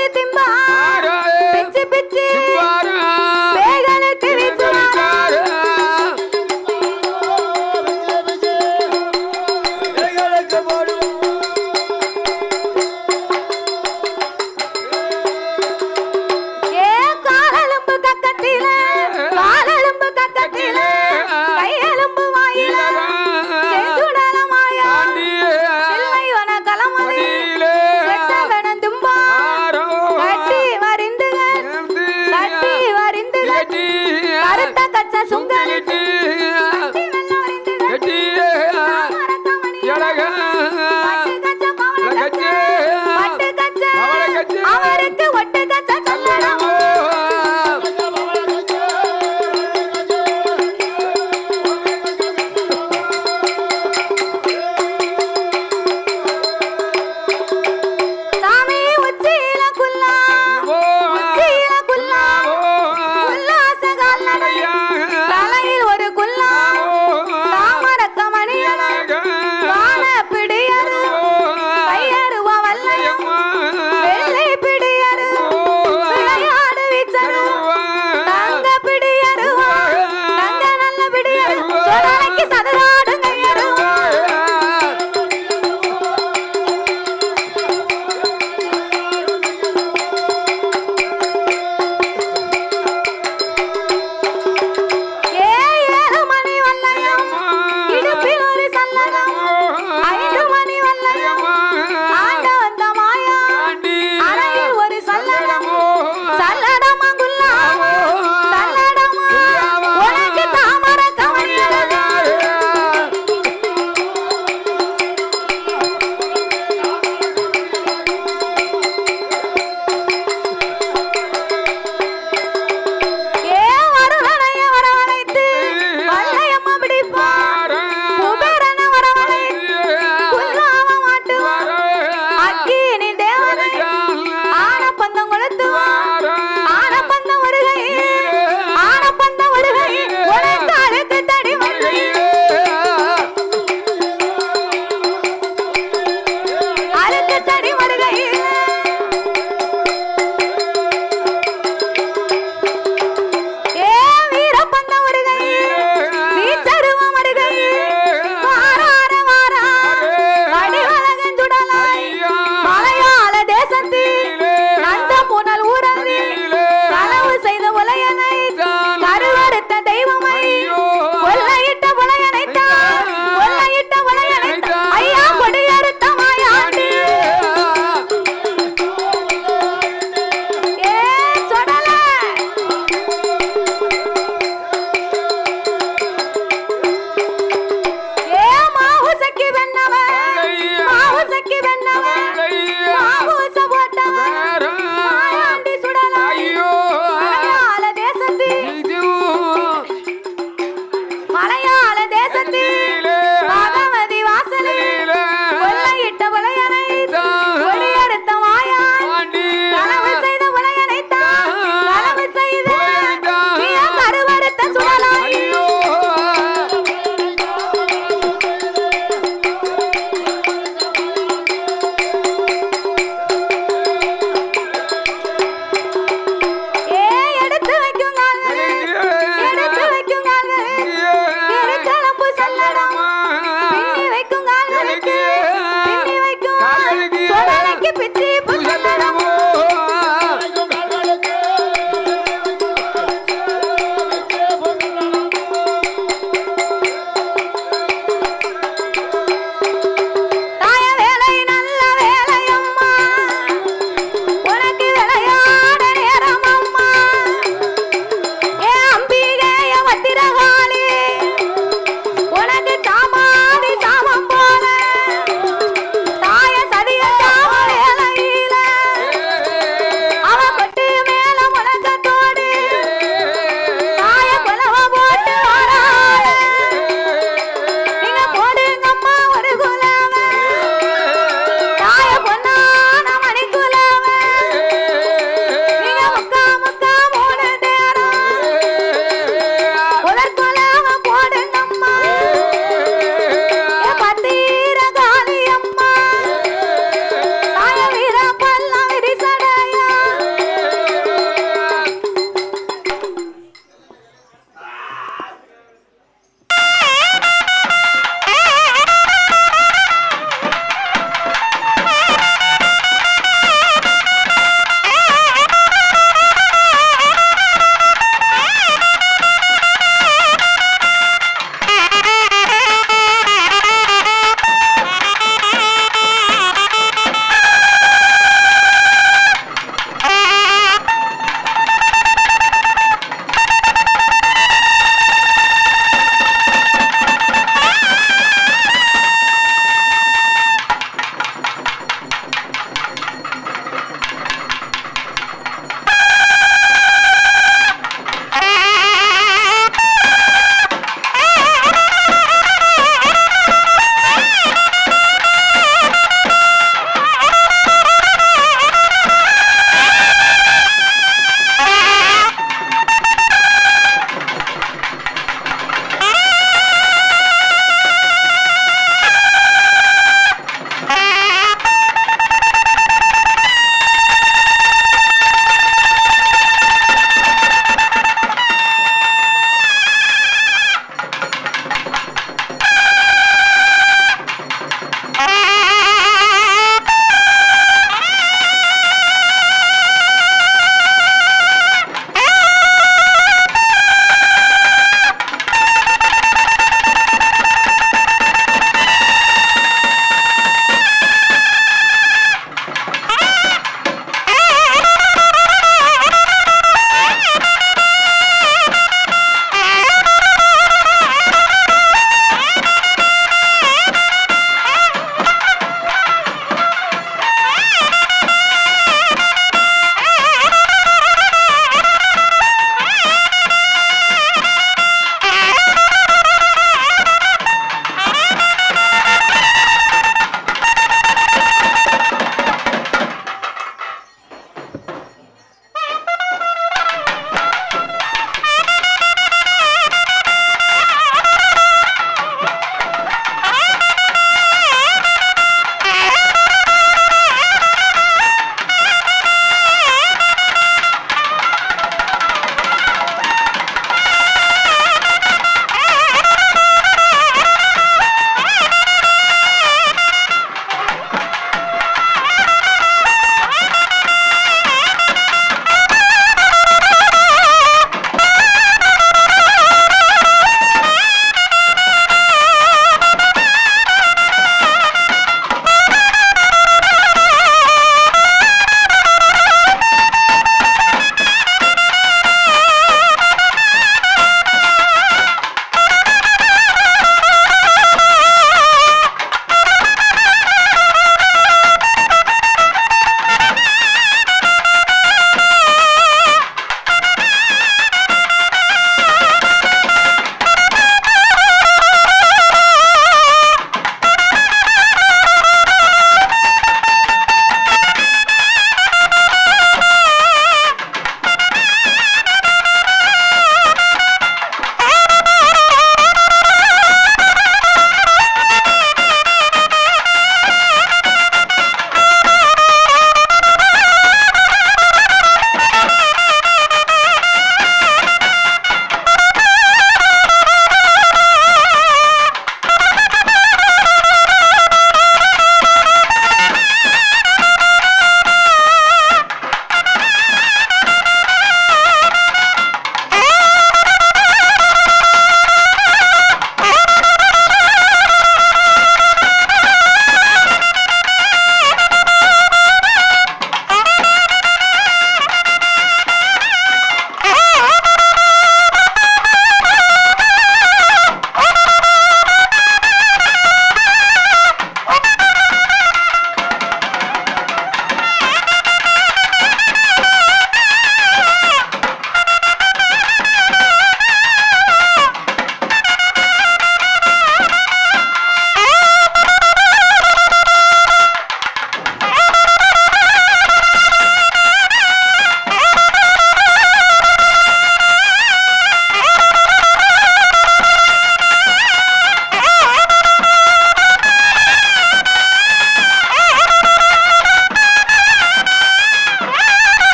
பிச்சு திம்பா பிச்சு பிச்சு பேகலை திரிச்சாரு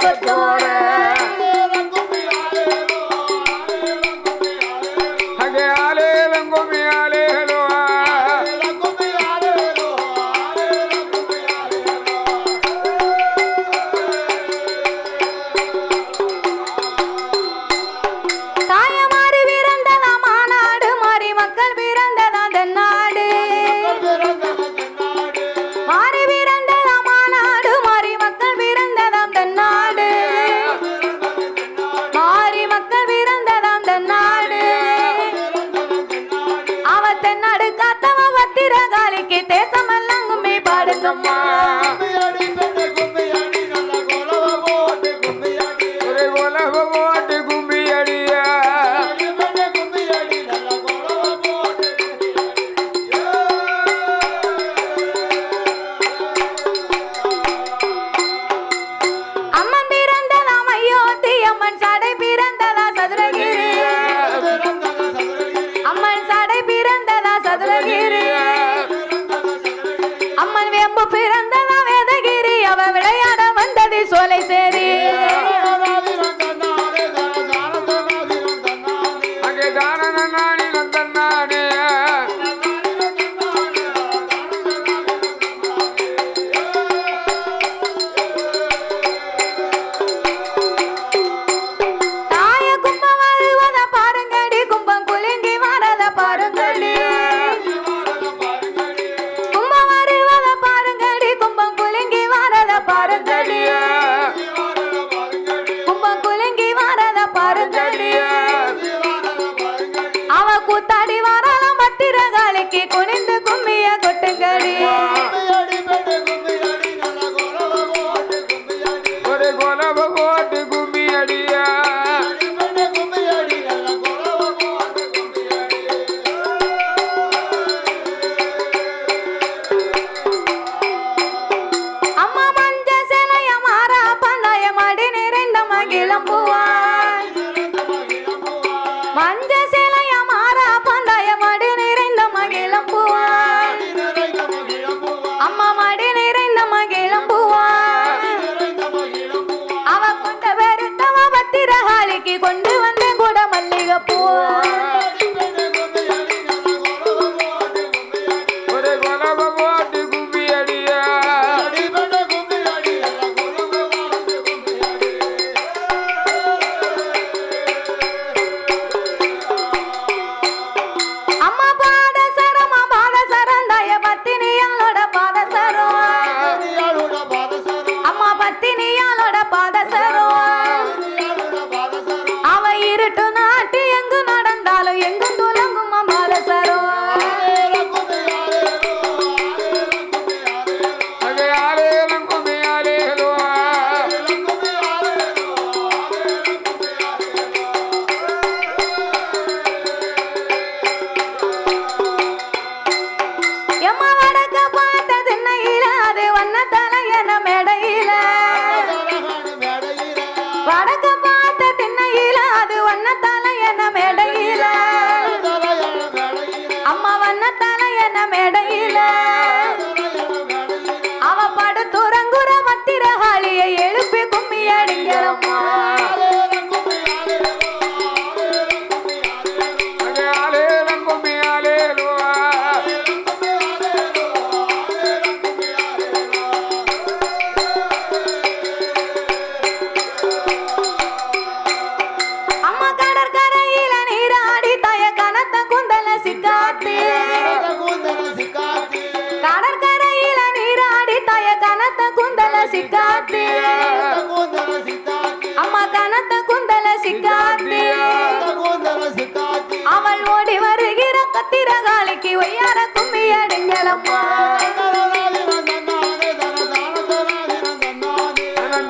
இன்பத்தோட அங்கே ஆலேலம் கும்மி ஆலேலோ தாயமாறி பிறந்ததா மாநாடு மாறி மக்கள் பிறந்ததா தென்னாடு மாறி பிறந்ததா மாநாடு மாறி மக்கள் பிறந்ததாம் தென்னாடு மாறி மக்கள் பிறந்ததாம் தென்னாடு அவ தென்னாடு காத்தவ பத்திரகாளிக்கு தேசமெல்லாம் கும்மி பாடுங்கம்மா ஒரு உலக போட்டு கும்மி அடியா அம்மன் பிறந்ததாம் அயோத்தி அம்மன் சடை பிறந்ததா சதுரகிரி அம்மன் சடை பிறந்ததா சதுரகிரி அம்மன் வேம்பு பிறந்ததா வேதகிரி அவ விளையாட வந்தது சோலை சேரி அங்கே தான நாணி நந்தன்னானே தாய கும்பம் வருவத பாருங்கடி கும்பம் குலுங்கி வரத பாருங்கடி கும்பம் வருவத பாருங்கடி கும்பம் குலுங்கி வரத பாருங்கடி கும்பம் குலுங்கி வரத பாருங்கடி அவ கூத்தாடி வரலாம் பத்திரகாளிக்கு குனிந்து கும்மிய கொட்டுங்கடி ஒரு கொலவ போட்டு கும்மி அடியா அம்மா மஞ்ச சேலைய மாறா பந்தாய மடி நிறைந்த மகிழம் பூவாய் மஞ்ச சேலைய மாறா பந்தாய மடி நிறைந்த மகிழம் பூவாய் அம்மா மடி நிறைந்த மகிழம் பூவாய் அவ கொண்ட பெருத்தவ பத்திரகாளிக்கு கொண்டு வந்த கூட மல்லிகை பூவாய் ஒரு கொலவ போட்டு கும்மி அடியா அம்மா பாதசரம் தாய பத்தினியாளோட பாதசரம் அம்மா பத்தினியாளோட பாதசரம் அவ இருட்டு நாட்டு எங்கு நடந்தாலும் எங்கும் துலங்கும் பாதசரம் அங்கே ஆலேலம் கும்மி ஆலேலோ எம்மா வடக்க பார்த்த திண்ணையில அது வண்ண தலையன மேடையில வடக்க பார்த்த திண்ணையில அது வண்ண தலையன மேடையில அம்மா வண்ண தலையன மேடையில அவ படுத்துறங்குற மத்திரகாளியை எழுப்பி கும்மி அடிங்களம்மா அங்கே ஆலேலம் கும்மி ஆலேலோ அம்மா கடற்கரையில நீராடி தாய கனத்த குந்தல சிக்காத்தி கடற்கரையில நீராடி தாய கனத்த குந்தல சிக்காத்தி அம்மா கனத்த குந்தல சிக்காத்தி அவள் ஓடி வருகிற கத்திரகாளிக்கு ஒய்யார கும்மி அடிங்களம்மா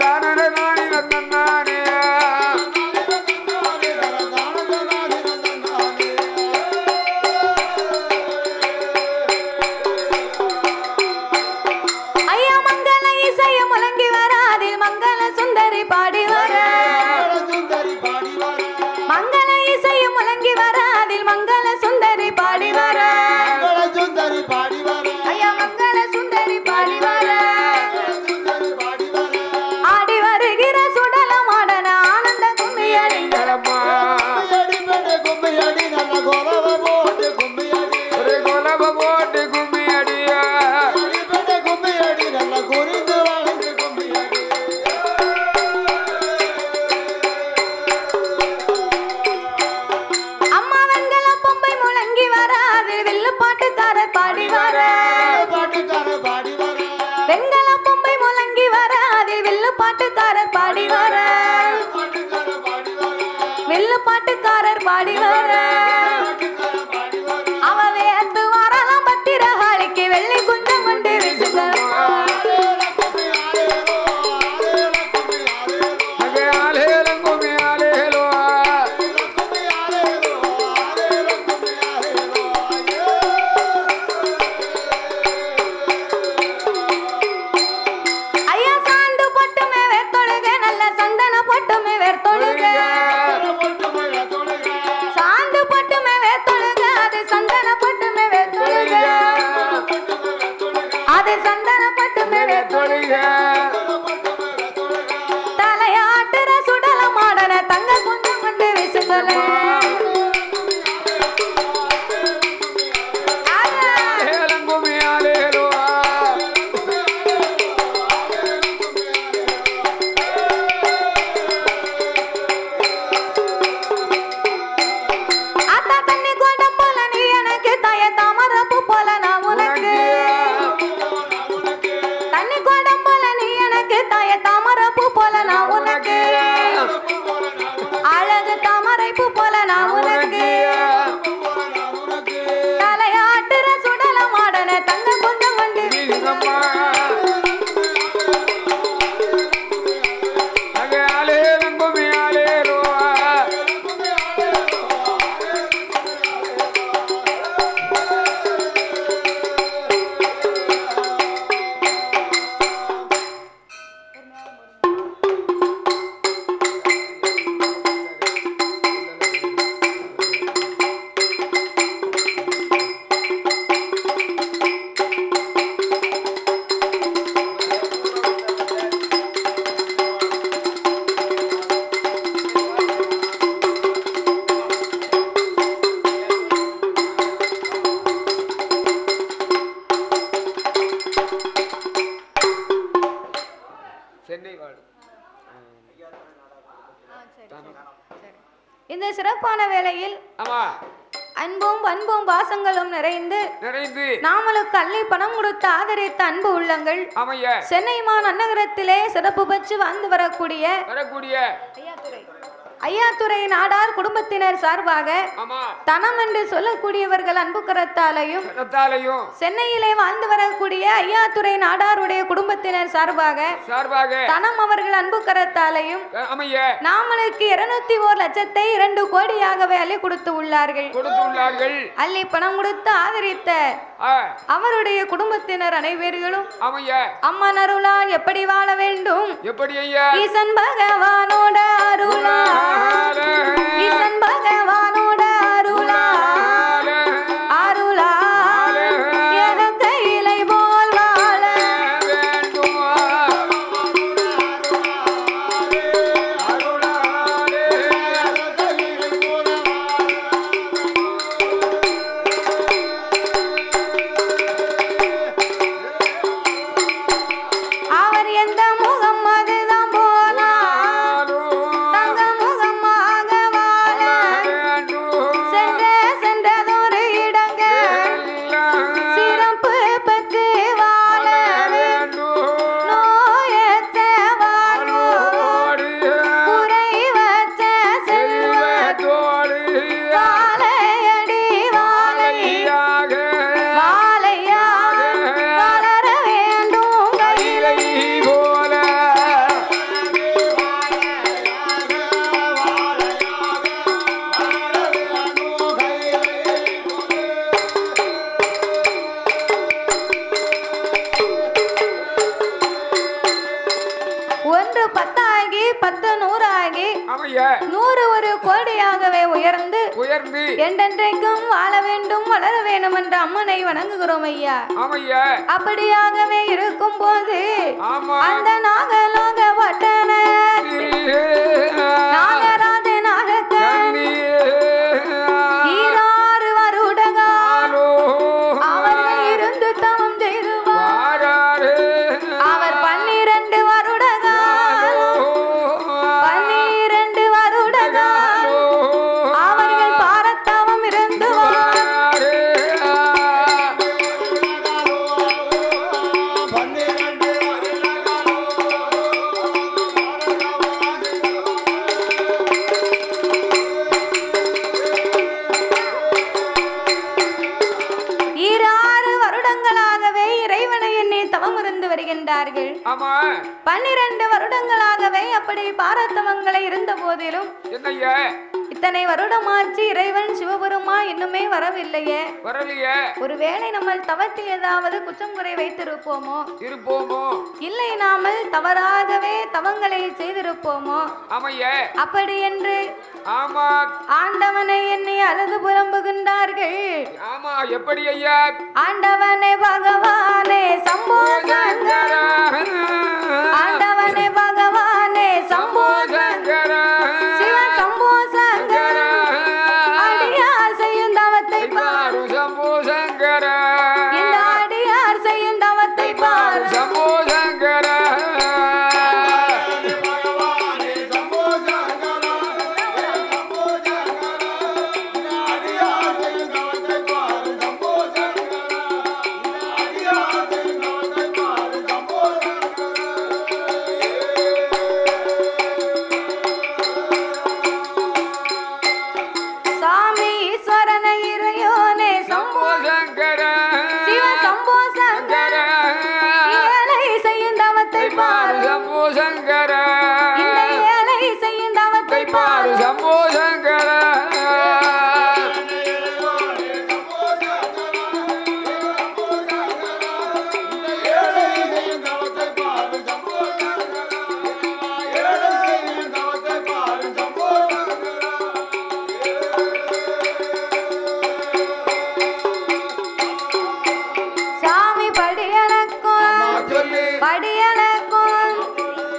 தான நாணி நந்தன்னானே ஐயா மங்கள இசைய முழங்கி வர அதில் மங்கள சுந்தரி பாடி வர மங்கள இசைய முழங்கி வர அதில் மங்கள சுந்தரி பாடி வர பாட்டுக்காரர் பாடி வர வில்லு பாட்டுக்காரர் பாடி வர அவ வேத்து வரலாம் பத்திரகாளிக்கு வெள்ளி குஞ்சம் கொண்டு வீசுங்க தலையாட்டுற சுடல மாடன தங்க கொஞ்சம் கொண்டு வீசுங்களே அழகு தாமரைப்பு போல நான் உனக்கு தலையாட்டுற சுடல மாடன தங்க கொஞ்சம் கொண்டு இந்த சிறப்பான வேளையில் அன்பும் பண்பும் பாசங்களும் நிறைந்து நாமளுக்கு அள்ளி பணம் கொடுத்து ஆதரித்த அன்பு உள்ளங்கள் சென்னை மாநகரத்திலே சிறப்பு பெற்று வாழ்ந்து வரக்கூடிய ஐயாத்துறை நாடார் குடும்பத்தினர் சார்பாக தனம் என்று சொல்லக்கூடியவர்கள் அன்பு கரத்தாலையும் சென்னையிலே வாழ்ந்து வரக்கூடிய ஐயாத்துறை நாடாருடைய குடும்பத்தினர் சார்பாக தனம் அவர்கள் அன்பு கரத்தாலையும் நாமளுக்கு 201 லட்சத்தை 2 கோடியாகவே அள்ளி கொடுத்து உள்ளார்கள். அள்ளி பணம் கொடுத்து ஆதரித்த அவருடைய குடும்பத்தினர் அனைவர்களும் அம்மன் அருளால் எப்படி வாழ வேண்டும், ஈசன் பகவானோட அருளா ஈசன் பகவானோட அருளா அருளா என கையிலை போல் வாழ வேண்டும். அவர் எந்த முகம் அதுதான் போனா தங்க முகமாக வாழ சென்றதொரு இடங்க சிறப்பு பெற்று வாழ நோயற்ற வாழ்வோடு குறை வச்ச செல்வத்தோடு வாழையடி வாழையாக வளர வேண்டும் கையிலை போல. ஒன்று 10 ஆகி 10 100 ஆகி 100 ஒரு கோடியாகவே உயர்ந்து என்றென்றைக்கும் வாழ வேண்டும் வளர வேண்டும் என்ற அம்மனை வணங்குகிறோம் ஐயா. அப்படியாகவே இருக்கும் போது அந்த நாகலோக பட்டன நாகராஜ நாகக்கணி 16 வருடங்கள் அவர்கள் இருந்து தவம் செய்துவார். அவர் 12 வருடங்கள் 12 வருடங்கள் அவர்கள் பாரத்தவம் இருந்துவார். தவம் இருந்து வருகின்றார்கள். 12 வருடங்களாகவே அப்படி பாரத்தவங்களை இருந்த போதிலும் இத்தனை வருடமாச்சு இறைவன் சிவபெருமா இன்னுமே வரவில்லையே. ஒருவேளை நம்ம தவத்தில் ஏதாவது குற்றம் குறை வைத்திருப்போமோ இல்லை நாமல் தவறாகவே தவங்களை செய்திருப்போமோ அப்படி என்று ஆண்டவனை எண்ணி அழுது புலம்புகின்றார்கள். எப்படி ஐயா? ஆண்டவனே பகவானே சம்போ சங்கர, ஆண்டவனே பகவானே சம்போ சங்கர, சிவ சம்போ சங்கர, அடியார் செய்யும் தவத்தை பாரு சம்போ சங்கர, இந்த அடியார் செய்யும் தவத்தை பாரு சம்போ சங்கர.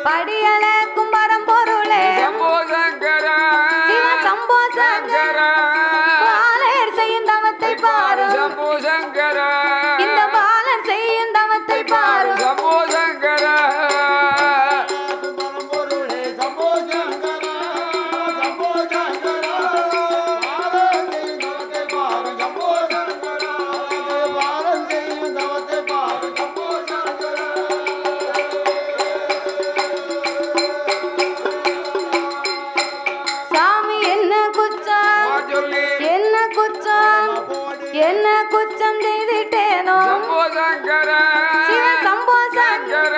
படியளக்கும் பரம்பொருளே சம்போ சங்கர, சிவ சம்போ சங்கர, பாலர் செய்யும் தவத்தை பாரு சம்போ சங்கர, இந்த பாலர் செய்யும் தவத்தை பாரு சம்போ சங்கர. என்ன குற்றம் செய்திட்டேனோ சம்போ சங்கர, சிவ சம்போ சங்கர,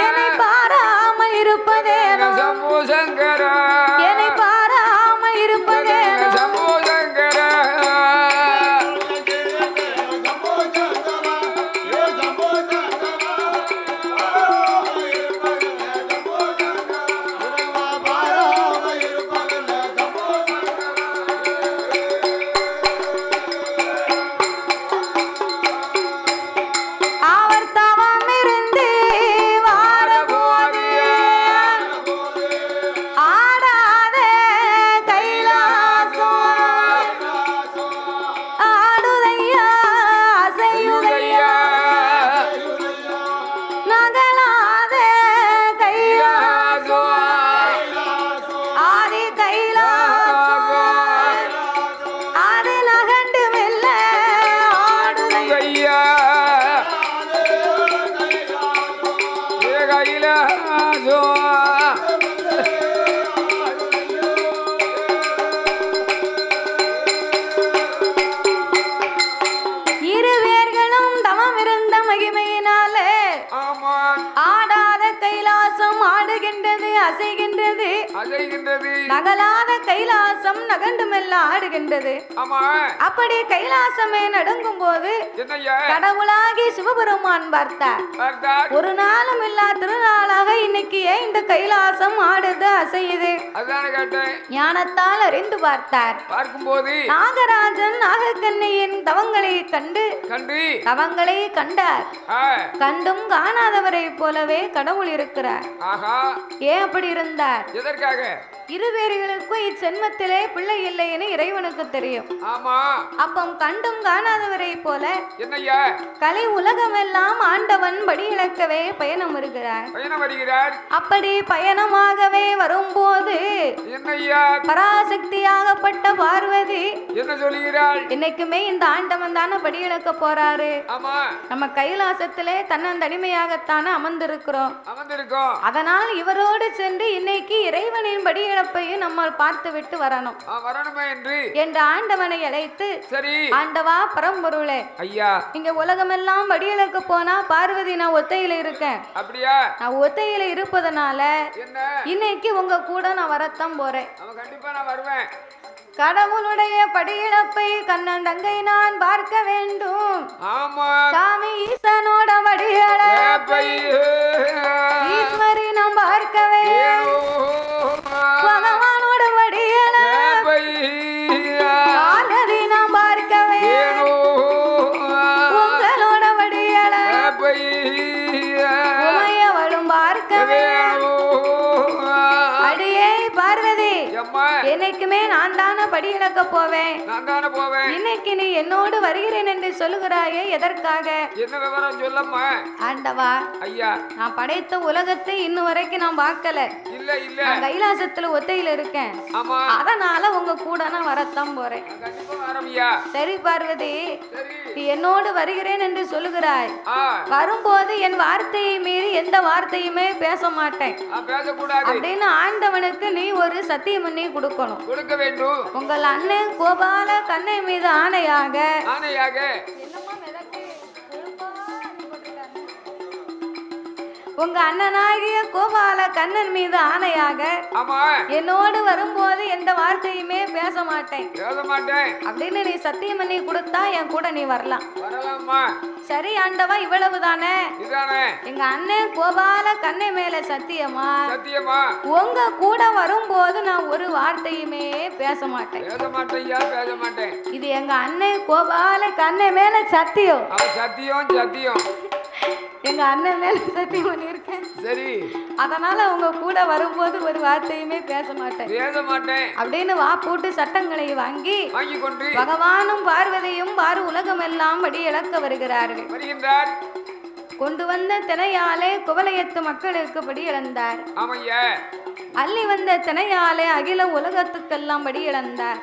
என்னை பாராமல் இருப்பதேனோ சம்போ சங்கர, என்னை பாராமல் இருப்பதேனோ சம்போ சங்கர. இருவேர்களும் தவம் இருந்த மகிமையினாலே ஆடாத கைலாசம் ஆடுகின்றது அசைகின்றது நகலாத கைலாசம் நகண்டு மெல்ல ஆடுகின்றது. அப்படி கைலாசமே நடுங்கும் போது கடவுளாகி சிவபெருமான் பார்த்தார். ஒரு நாளும் இல்லா திருநாளாக இன்னைக்கு ஏன் இந்த கைலாசம் ஆடுது அசையுது ஞானத்தால் அறிந்து பார்த்தார். பார்க்கும்போது நாகராஜன் நாகக்கண்ணியின் தவங்களை கண்டு தவங்களை கண்டார். கண்டும் காணாதவரை போலவே கடவுள் இருக்கிறார். ஏன் அப்படி இருந்தார்? எதற்காக? இருவேர்களுக்கும் இச்சென்மத்திலே பிள்ளை இல்லை என இறைவனுக்கு தெரியும். அப்பம் கண்டும் காணாதவரை போல கலை உலகமெல்லாம் ஆண்டவன் படி இழக்கவே பயணம் வருகிறார். அப்படி பயணமாகவே வரும்போது பராசக்தியாகப்பட்ட பார்வதி என்ன சொல்கிறாள்? இன்னைக்குமே இந்த ஆண்டவன் தானே படி இழக்க போறாரு. நம்ம கைலாசத்திலே தன்னந்தனிமையாகத்தானே அமர்ந்திருக்கிறோம். அதனால் இவரோடு சென்று இன்னைக்கு இறைவனின் படி படியிழப்பையும் நம்ம பார்த்து விட்டு வரணும் வரணுமே என்று ஆண்டவனை அழைத்து, சரி ஆண்டவா பரம்பொருளே ஐயா, இங்க உலகமெல்லாம் படியிழக்க போனா பார்வதி நான் ஒத்தையில இருக்கேன். அப்படியா? நான் ஒத்தையில இருப்பதனால இன்னைக்கு உங்க கூட நான் வரத்தான் போறேன். கண்டிப்பா நான் வருவேன். கடவுளுடைய படியிழப்பை கண்ணன் தங்கை நான் பார்க்க வேண்டும். சாமி ஈசனோட படியிழப்பை ஈஸ்வரி நாம் பார்க்க வேண்டும். பகவானோட படியிழப்பை பார்வதி நாம் பார்க்க வேண்டும். உங்களோட படியிழப்பை உமையவளும் பார்க்க வேண்டும். அடியே பார்வதி, என்னைக்குமே நான் தானே படி இழக்க போவேன். இன்னைக்கு நீ என்னோடு வருகிறேன் என்று சொல்லுகிறாயே, எதற்காக? என்ன விவரம் சொல்லம்மா. ஆண்டவா ஐயா, நான் படைத்த உலகத்தை இன்னும் வரைக்கும் நான் பார்க்கல. இல்ல இல்ல, நான் கைலாசத்துல ஒத்தையில இருக்கேன். அதனால உங்க கூட நான் வரத்தான் போறேன். சரி பார்வதி, நீ என்னோடு வருகிறேன் என்று சொல்லுகிறாய். வரும்போது என் வார்த்தையை மீறி எந்த வார்த்தையுமே பேச மாட்டேன் அப்படின்னு ஆண்டவனுக்கு நீ ஒரு சத்தியம் பண்ணி கொடுக்கணும். கொடுக்க வேண்டும். உங்கள் அண்ணன் கோபால கண்ணை மீது ஆணையாக உங்க அண்ணனாகிய கோபால கண்ணன் மீது ஆணையாக என்னோடு வரும்போது எந்த வார்த்தையுமே பேச மாட்டேன் அப்படின்னு நீ சத்தியம் பண்ணி கொடுத்தா என் கூட நீ வரலாம். சரி ஆண்டவா, இவ்வளவுதானே? எங்க அண்ணன் கோபால கண்ணை மேல சத்தியமா? உங்க கூட வரும்போது நான் ஒரு வார்த்தையுமே பேச மாட்டேன். இது எங்க அண்ணன் கோபால கண்ணை மேல சத்தியம். சத்தியம் எங்க அண்ணன் மேல சத்தியம் பண்ணிருக்கேன். சரி, அதனால உங்க கூட வரும்போது ஒரு வார்த்தையுமே பேச மாட்டேன் அப்படின்னு வா போட்டு சட்டங்களை வாங்கி கொண்டு பகவானும் பார்வதியும் பாரு உலகம் எல்லாம் படி இழக்க வருகிறார்கள். கொண்டு வந்த தினையாலே குவளையத்து மக்களுக்கு படி இழந்தார். அள்ளி வந்த தினையாலே அகில உலகத்துக்கெல்லாம் படி இழந்தார்.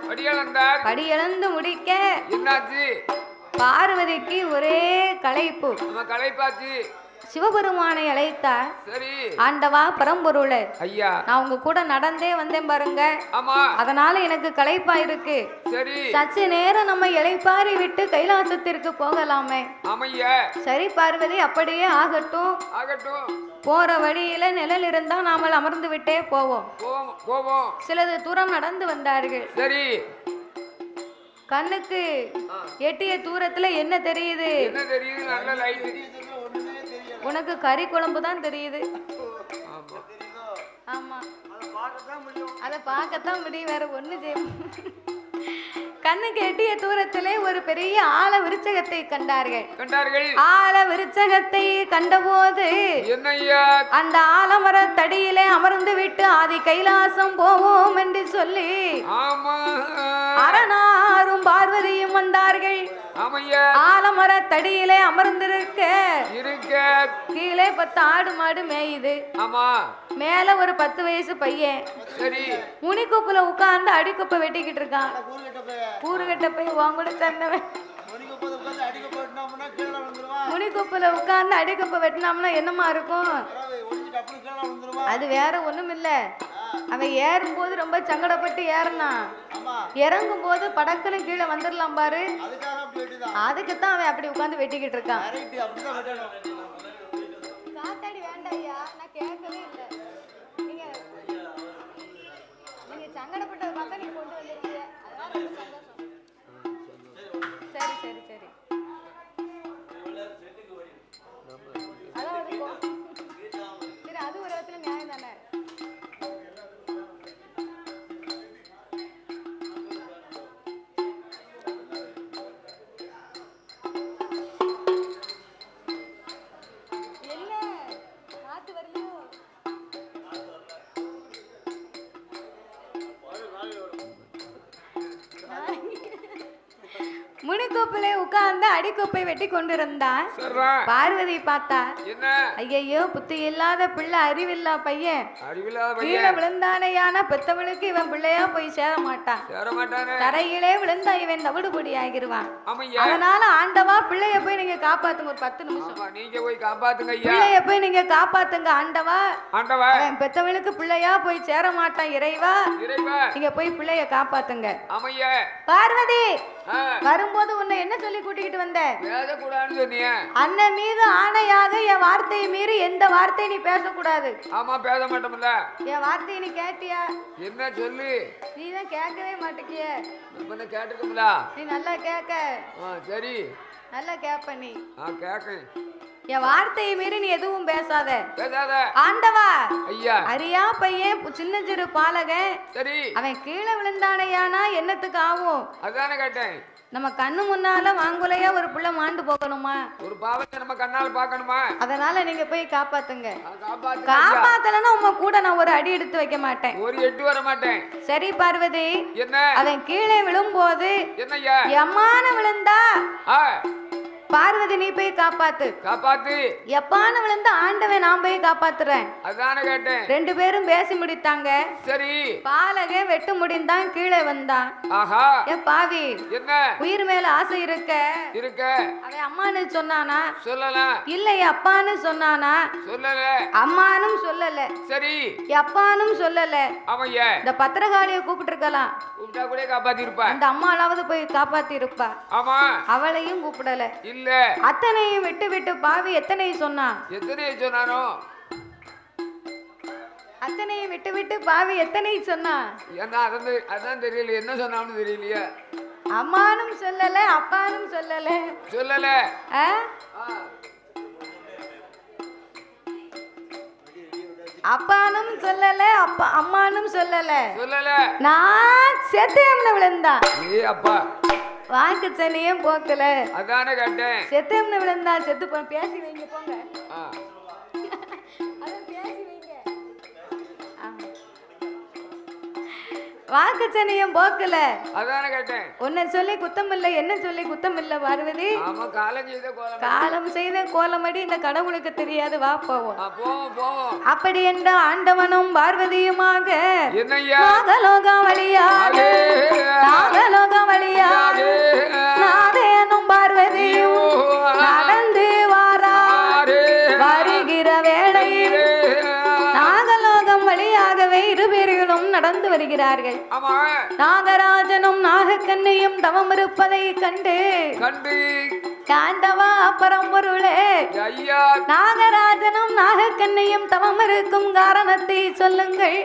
படி இழந்து முடிக்க பார்வதிக்கு ஒரே களைப்பு. சிவபெருமானை அழைத்தார். ஆண்டவா பரம்பொருளே, ஐயா, நான் உங்க கூட நடந்தே வந்தேன் பாருங்க. அதனால எனக்கு களைப்பா இருக்கு. சற்று நேரம் நம்ம இளைப்பாரி விட்டு கைலாசத்திற்கு போகலாமே. சரி பார்வதி, அப்படியே ஆகட்டும். போற வழியில நிழல் இருந்தா நாமல் அமர்ந்து விட்டே போவோம். சிலது தூரம் நடந்து வந்தார்கள். கண்ணுக்கு எட்டிய தூரத்துல என்ன தெரியுது? உனக்கு கறி குழம்பு தான் தெரியுது. ஆமா, அத பார்க்கத்தான் முடியும், வேற ஒண்ணு செய்ய. கண்ணுக்கு எட்டிய தூரத்திலே ஒரு பெரிய ஆல விருச்சகத்தை கண்டார்கள். ஆல விருச்சகத்தை கண்டபோது அந்த ஆலமர தடியிலே அமர்ந்து விட்டு ஆதி கைலாசம் போவோம் என்று சொல்லி அரணாரும் பார்வதியும் வந்தார்கள். ஆலமர தடியிலே அமர்ந்திருக்க கீழே 10 ஆடு மாடு மேயுது. மேல ஒரு 10 வயசு பையன் முனிக்குப்புல உட்கார்ந்து அடிக்குப்பை வெட்டிக்கிட்டு இருக்கான். கூறுகட்ட போய் வாங்கூட சேர்ந்தவன். முனிக்குப்புல உட்கார்ந்து அடிக்குப்பை வெட்டினோம்னா என்னமா இருக்கும்? அது வேற ஒண்ணும் இல்ல, அவன் ஏறும்போது ரொம்ப சங்கடப்பட்டு ஏறினான். இறங்கும் போது படக்குன்னு கீழே வந்துடலாம் பாரு, அதுக்குத்தான் அவன் அப்படி உட்கார்ந்து வெட்டிக்கிட்டு இருக்கான். காத்தாடி வேண்டாம் ஐயா, நான் கேட்கவே இல்லை. நீங்க சங்கடப்பட்டதை பார்த்தா நீங்க கொண்டு வந்துருக்கீங்க, அதனால ரொம்ப சந்தோஷம். சரி சரி சரி, அதான் சரி, அது ஒரு இடத்துல நியாயம் தானே. முனிக்கோப்பிலே உட்கார்ந்து அடிக்கோப்பை வெட்டி கொண்டிருந்தான். பார்வதி பார்த்தா, ஐயோ புத்தி இல்லாத பிள்ளை, அறிவில்லா பையன், கீழே விழுந்தானையான பெத்தவளுக்கு இவன் பிள்ளையா போய் சேர மாட்டான். தரையிலே விழுந்தா இவன் தவிடு பொடி ஆகிருவான். அதனால ஆண்டவா பிள்ளைய போய் நீங்க காப்பாத்துங்க. ஒரு 10 நிமிஷம் நீங்க போய் காப்பாத்துங்க. பிள்ளைய போய் நீங்க காப்பாத்துங்க ஆண்டவா. அவன் பெத்தவளுக்கு பிள்ளையா போய் சேர மாட்டான். இறைவா நீங்க போய் பிள்ளைய காப்பாத்துங்க. பார்வதி வரும்போது உன்னை என்ன சொல்லி கூட்டிக்கிட்டு வந்த? அண்ணன் மீது ஆணையாக என் வார்த்தையை மீறி எந்த வார்த்தையை நீ பேசக்கூடாது. ஆமா பேச மாட்டோம்ல. என் வார்த்தையை நீ கேட்டியா? என்ன சொல்லு? நீ தான் கேட்கவே மாட்டேங்கிய. கேட்டுக்கோம்ல. நீ நல்லா கேட்க. சரி நல்லா கேப்ப. நீ கேட்க. என் வார்த்தையை மீறி நீ எதுவும் பேசாத. ஆண்டவா ஐயா, அறியா பையன், சின்ன சிறு பாலகன். சரி அவன் கீழே விழுந்தானையானா என்னத்துக்கு ஆகும்? அதானே கேட்டேன். நம்ம கண்ணு முன்னால வாங்குலையா ஒரு புள்ள மாண்டு போகணுமா? ஒரு பாவத்தை நம்ம கண்ணால பாக்கணுமா? அதனால நீங்க போய் காப்பாத்துங்க. காப்பாத்தலன்னா உங்க கூட நான் ஒரு அடி எடுத்து வைக்க மாட்டேன். ஒரு எட்டு வர மாட்டேன். சரி பார்வதி. என்ன? அவன் கீழே விழும்போது என்னய்யா எம்மான விழுந்தா பார்வதி நீ போய் காப்பாத்து. காப்பாத்து. எப்பான விழுந்து ஆண்டவன் நான் போய் காப்பாத்துறேன். அதானே கேட்டேன். 2 பேரும் பேசி முடித்தாங்க. சரி பாலகே வெட்டு முடிந்தான், கீழே வந்தான். ஆஹா ஏ பாவி, என்ன உயிர் மேல ஆசை இருக்க அவன் அம்மான்னு சொன்னானா? சொல்லல. இல்ல அப்பான்னு சொன்னானா? சொல்லல. அம்மானும் சொல்லல. சரி அப்பானும் சொல்லல. ஆமையா, இந்த பத்திரகாளியை கூப்பிட்டு இருக்கலாம். கூப்பிட்டா கூட காப்பாத்தி இருப்பா. அந்த அம்மாளாவது போய் காப்பாத்தி இருப்பா. ஆமா, அவளையும் கூப்பிடல. இல்ல அத்தனையும் விட்டு விட்டு பாவி எத்தனை சொன்னா? எத்தனை சொன்னானோ? அத்தனையும் விட்டு விட்டு பாவி எத்தனை சொன்னா? ஏன்னா அதான் தெரியல, என்ன சொன்னான்னு தெரியலையே. அம்மானும் சொல்லல, அப்பானும் சொல்லல. சொல்லல. அப்பானும் சொல்லல, அம்மானும் சொல்லல. சொல்லல. நான் செத்தேம்னு விழுந்தா. ஏ அப்பா, வாக்கு சனியும் போக்கல. அதானே கேட்டேன். செத்தேம்னு விழுந்தா. செத்து போ. பேசி வைங்க போங்க. வாக்கு சனியும் போக்கல. அதானே கேட்டேன். உன்னை சொல்லி குத்தம் இல்ல, என்ன சொல்லி குத்தம் இல்ல பார்வதி. ஆமா, காலம் செய்த கோலமடி இந்த கடவுளுக்கு தெரியாது. வா போவோம். போவோம். அப்படி என்ற ஆண்டவனும் பார்வதியுமாக என்னய்யா நாகலோகம் வழியாக நாதேனும் பார்வதியும் நடந்து வருகிற வேளையில் நாகலோகம் வழியாகவே இருவர்களும் நடந்து வருகிறார்கள். நாகராஜனும் நாகக்கண்ணையும் தவம் இருப்பதை கண்டு ஆண்டவா பரம்பொருளே, நாகராஜனும் நாகக்கண்ணையும் தவம் இருக்கும் காரணத்தை சொல்லுங்கள்.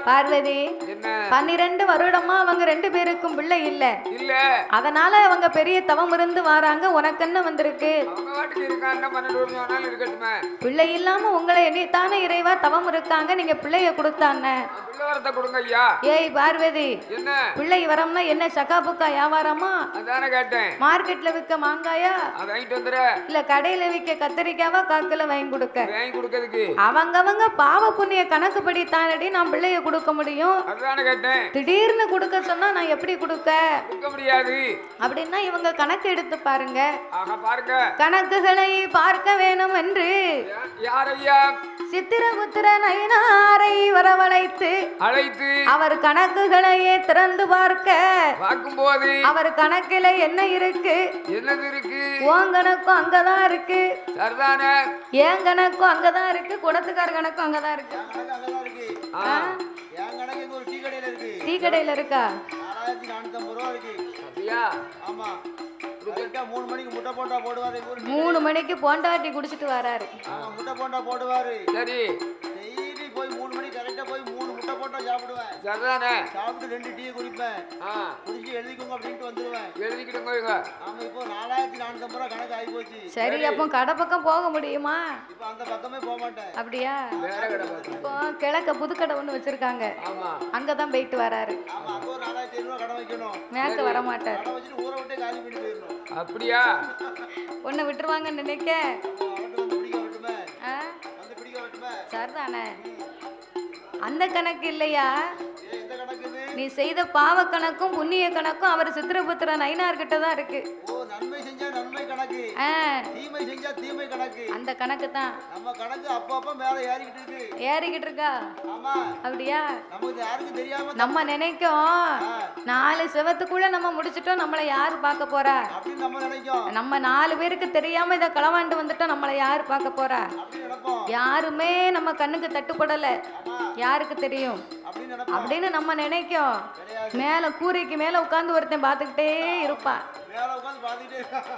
பார்வதி, 12 வருடமா அவங்க 2 பேருக்கும் பிள்ளை இல்ல. அதனால அவங்க பெரிய தவம் இருந்து வராங்க. உனக்கு என்ன வந்திருக்கு? பிள்ளை இல்லாம உங்களை எண்ணித்தானே இறைவா தவம் இருக்காங்க. நீங்க பிள்ளைய கொடுத்தானே. ஏய் பார்வதி, பிள்ளை வரம்னா என்ன? சகாபுக்கா வியாபாரமா? மார்க்கெட்ல விற்க மாங்காயா? இல்ல கடையில விற்க கத்தரிக்காவா? காக்கல வாங்கி கொடுக்க? அவங்க பாவ புண்ணிய கணக்குப்படி தானடி நான் பிள்ளைய கொடுக்க முடியும். திடீர்னு கொடுக்க சொன்னா நான் எப்படி கொடுக்க முடியாது? அப்படின்னா இவங்க கணக்கு எடுத்து பாருங்க. கணக்குகளை பார்க்க வேணும் என்று சித்திரபுத்திர நயினாரை வரவழைத்து அவர் கணக்குகளையே திறந்து பார்க்கும்போது அவர் கணக்கில என்ன இருக்கு? உன் கணக்கும் அங்கதான் இருக்கு, என் கணக்கும் அங்கதான் இருக்கு, குடத்துக்கார கணக்கும் அங்கதான் இருக்கு. டீ கடையில இருக்கா? 3 மணிக்கு போண்டா டீ குடிச்சிட்டு வராரு. முட்டை போண்டா போடுவாரு. சரி, டெய்லி போய் 3 மணிக்கு கரெக்டா போய் 3 முட்டை போண்டா சாப்பிடுவேன். சரிதானே? சாப்பிட்டு 2 டீ குடிப்பேன். குடிச்சு எழுதிக்கோங்க அப்படின்ட்டு வந்துருவேன். எழுதிக்கிட்டோங்க. ஆமா, இப்போ 4450 ரூபாய் கணக்கு ஆகி போச்சு. சரி, அப்போ கடை பக்கம் போக முடியுமா? இப்போ அந்த பக்கமே போக மாட்டேன். அப்படியா? இப்போ கிழக்க புதுக்கடை ஒண்ணு வச்சிருக்காங்க. அங்கதான் போயிட்டு வராரு. ஆமா, அங்க ஒரு 4500 ரூபாய் கடை வைக்கணும். மேக்க வர மாட்டார். கடை வச்சிட்டு ஊரை விட்டு காலி பண்ணி போயிடணும். அப்படியா? ஒண்ணு விட்டுருவாங்கன்னு நினைக்க. சரிதானே? அந்த கணக்கு இல்லையா? நீ செய்த பாவ கணக்கும் புண்ணிய கணக்கும் அவர் சித்திரபுத்திர நயினார் கிட்ட தான் இருக்கு. நன்மை செஞ்சா நன்மை கணக்கு, தீமை செஞ்சா தீமை கணக்கு. அந்த கணக்கு தான் நம்ம கணக்கு அப்பப்ப மேல ஏறிக்கிட்டு இருக்கா. ஆமா அப்படியா? நமக்கு யாருக்கும் தெரியாம நம்ம நினைக்கும் 4 செவத்துக்குள்ள நம்ம முடிச்சிட்டோம், நம்மளை யாரு பார்க்க போறா அப்படின்னு நம்ம நினைக்கும். நம்ம 4 பேருக்கு தெரியாம இதை களவாண்டு வந்துட்டோம், நம்மளை யாரு பார்க்க போறா? யாருமே நம்ம கண்ணுக்கு தட்டுப்படல, யாருக்கு தெரியும் அப்படின்னு நம்ம நினைக்கும். மேல கூரைக்கு மேல உட்கார்ந்து ஒருத்தன் பார்த்துக்கிட்டே இருப்பான்.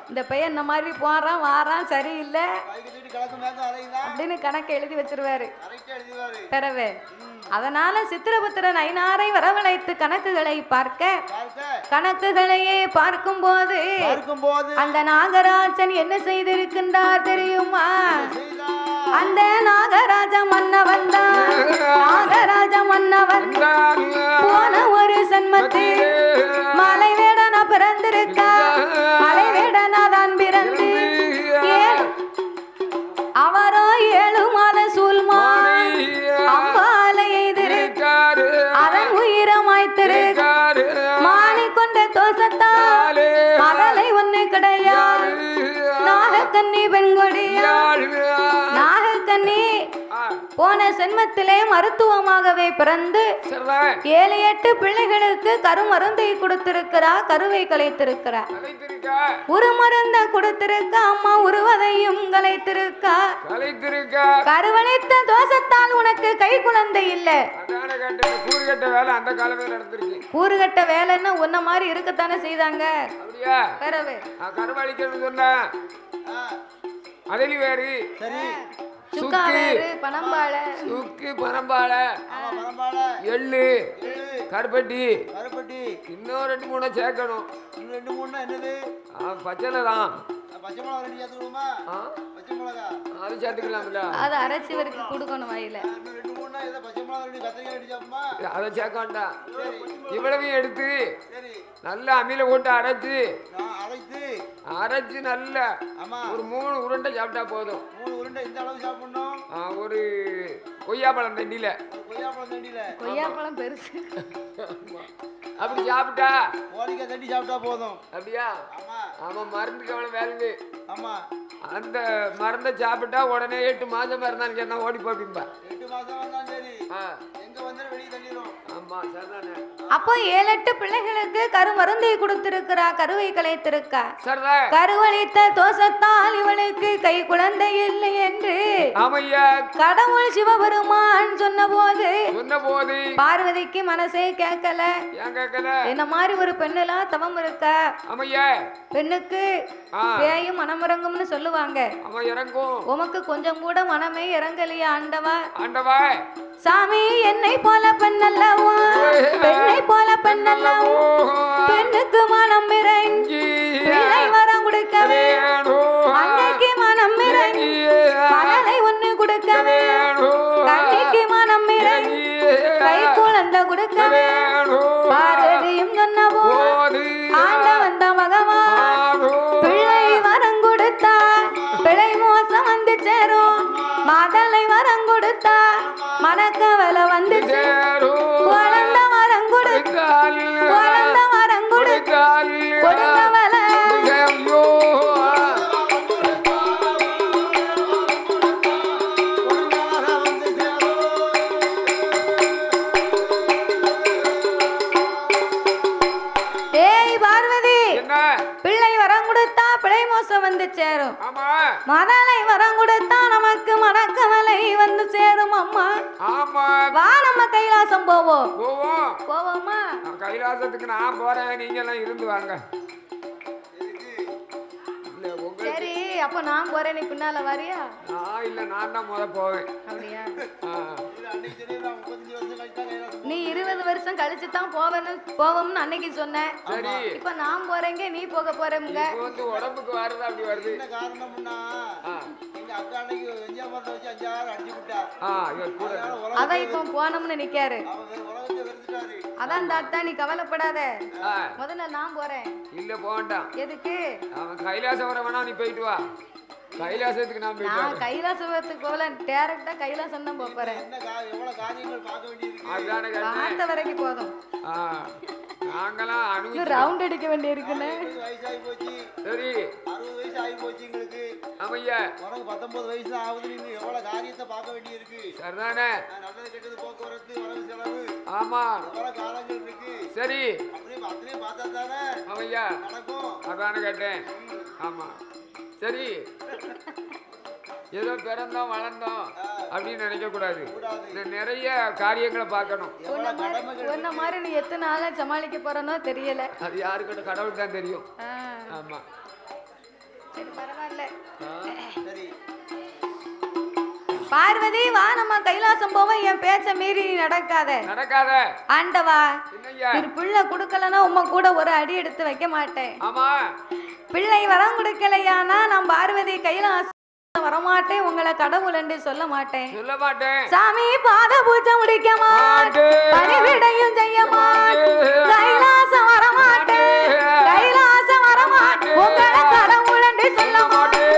இந்த பையன் இந்த மாதிரி போறான் வாரான் சரியில்லை அப்படின்னு கணக்கு எழுதி வச்சிருவாரு பிறவே. அதனால சித்திரபுத்திர நயினாரை வரவழைத்து கணக்குகளை பார்க்க, கணக்குகளையே பார்க்கும் போது அந்த நாகராஜன் என்ன செய்திருக்கின்றார் தெரியுமா? அந்த நாகராஜ மன்னவன் தான், நாகராஜ மன்னவன் போன ஒரு சன்மத்தில் மலை வேடனா பிறந்திருக்கா. மலை வேடனா தான் பிறந்து அவரோ 7 மாத சூழ்மான் அம்பாலை எய்திருக்காரு, அதன் உயிரமாய்த்திருக்காரு. மாலை கொண்ட தோசத்தால் மகளை ஒண்ணு கிடையாது, நாகக்கன்னி பெண்கொடியா. நாகக்கன்னி போன சென்மத்திலே மருத்துவமாகவே பிறந்து 7-8 பிள்ளைகளுக்கு கருமருந்தை கொடுத்திருக்கிறா, கருவை கலைத்திருக்கிறா. ஒரு மருந்த கொடுத்திருக்க அம்மா உருவதையும் கலைத்திருக்கா. கருவளைத்த தோசத்தால் உனக்கு கை குழந்தை இல்ல. கூறுகட்ட வேலைன்னா உன்ன மாதிரி இருக்கத்தானே செய்தாங்க. எள்ளு கருப்பட்டி இன்னும் 2-3 சேர்க்கணும். 2-3 என்னது? பச்சை தான். பச்சை மிளகா 2 சேர்த்துக்கணுமா? பச்சை மிளகா அது சேர்த்துக்கலாம்ல. அது அரைச்சி வரைக்கும் கொடுக்கணும் வாயில. 2-3 ஏதோ பச்சை மிளகா 2 கத்திரிக்காய் 2 சாப்பிடுமா? அதை சேர்க்க வேண்டாம். இவ்வளவையும் எடுத்து நல்லா அம்மியில போட்டு அரைச்சு நல்லா ஒரு 3 உருண்டை சாப்பிட்டா போதும். 3 உருண்டை இந்த அளவு சாப்பிடணும். ஒரு கொய்யாப்பழம் தண்டியில. கொய்யாப்பழம் பெருசு அப்படி சாப்பிட்டா ஓடிக்க தண்டி சாப்பிட்டா போதும். அப்படியா? ஆமா மருந்துக்கு அவ்வளவு வேல்யூ. ஆமா அந்த மருந்தை சாப்பிட்டா உடனே 8 மாசம் இருந்தாலும் கேட்டா ஓடி போப்பீம்பா. 8 மாசம் வந்தாலும் சரி எங்க வந்து வெளியே தள்ளிடும். ஆமா சரிதானே. அப்போ 7-8 பிள்ளைகளுக்கு கருமருந்தை கொடுத்திருக்கிறா, கருவை கலைத்திருக்கா. சரிதான். கருவளித்த தோசத்தால் இவளுக்கு கை குழந்தை இல்லை என்று ஆமையா கடவுள் சிவபெருமான் சொன்ன போது பார்வதிக்கு மனசே கேட்கல. என்ன மாதிரி ஒரு பெண்ணெல்லாம் தவம் இருக்கா. பெண்ணுக்கு பேயும் மனமிறங்கும்னு சொல்லுவாங்க. உமக்கு கொஞ்சம் கூட மனமே இறங்கலையா ஆண்டவா? சாமி என்னை போல பெண்ணல்லவா, பெண்ணை போல பெண்ணல்லவா, பெண்ணுக்கு மனம் இறங்கி பிள்ளை வரம் கொடுக்கவே, அன்னைக்கு மனம் இறங்கி மகளை ஒண்ணு கொடுக்கவே, கண்ணிக்கு மனம் இறங்கி கை குழந்தை கொடுக்கவே, பார்வதியும் சொன்ன போது ஆண்டவன் மகவான் பிள்ளை வரம் கொடுத்தா பிள்ளை மோசம் வந்து சேரும், மதலை வரம் கொடுத்தா மனக்கவலை வந்து சேரும், குழந்தை வரம் கொடுத்தா குழந்தை வரம் கொடுத்தா கொடுக்கவலை வந்து சேரும், மதலை வரம் கொடுத்தா நமக்கு மனக்கவலை வந்து சேரும். அம்மா வா நம்ம கைலாசம் போவோமா? கைலாசத்துக்கு நான் போறேன், நீங்க எல்லாம் இருந்து வாங்க. சரி அப்ப நான் போறேன், நீ பின்னால வரியா? இல்ல நான் தான் முத போவேன். அப்படியா? நீ 20 வருஷம் கழிச்சு தான் போவோம்னு அன்னைக்கு சொன்னேன். இப்ப நான் போறேங்க, நீ போக போறேங்க. உடம்புக்கு வருது அப்படி வருது. என்ன காரணம்னா எங்க அக்கா அன்னைக்கு வெஞ்சா மரத்தை வச்சு 5 ஆறு அடிச்சு விட்டா. அதான் இப்ப போனோம்னு நிக்காரு. அதான் தாத்தா நீ கவலைப்படாத, முதல்ல நான் போறேன். இல்ல போகண்டாம். எதுக்கு? அவன் கைலாசம் வர வேணா, நீ போயிட்டு வா. கைலாசத்துக்கு நான் நான் கைலாசத்துக்கு போல டைரக்டா கைலாசம் தான் போறேன். எவ்வளவு காரியங்கள் பார்க்க வேண்டியிருக்கு. அதானே பார்த்த வரைக்கும் போதும். நாங்கலாம் அனுபவி ரவுண்ட் அடிக்க வேண்டியிருக்குன்னு. வயசாகி போச்சு. சரி 60 வயசு ஆகி போச்சு எங்களுக்கு. ஆமையா உனக்கு 19 வயசு ஆகுது. நீங்க எவ்வளவு காரியத்தை பார்க்க வேண்டியிருக்கு. சரிதானே? நல்லது கெட்டது போக்குவரத்து வரவு செலவு. ஆமா எவ்வளவு காலங்கள் இருக்கு. சரி அப்படியே பார்த்தா தானே ஆமையா நடக்கும். அதானே கேட்டேன். ஆமா சரி ஏதோ பிறந்தோம் வளர்ந்தோம் அப்படின்னு நினைக்க கூடாது. நிறைய காரியங்களை பார்க்கணும். உன்ன மாதிரி நீ எத்தனை நாளா சமாளிக்க போறனோ தெரியல. அது யாருக்கிட்ட கடவுளுக்கு தான் தெரியும். ஆமா சரி பரவாயில்ல. பார்வதி வா நம்ம கைலாசம் போவோம். என் பேச்ச மீறி நடக்காத நடக்காத. ஆண்டவா இது பிள்ளை குடுக்கலன்னா உம்மை கூட ஒரு அடி எடுத்து வைக்க மாட்டேன். ஆமா பிள்ளை வரம் கொடுக்கலையானா நான் பார்வதி கைலாசம் வரமாட்டேன். உங்களை கடவுள் என்று சொல்ல மாட்டேன். சாமி பாத பூஜை முடிக்க மாட்டேன். பணிவிடையும் செய்ய மாட்டேன். கைலாசம் வரமாட்டேன். கைலாசம் வரமாட்டேன். உங்களை கடவுள் என்று சொல்ல மாட்டேன்.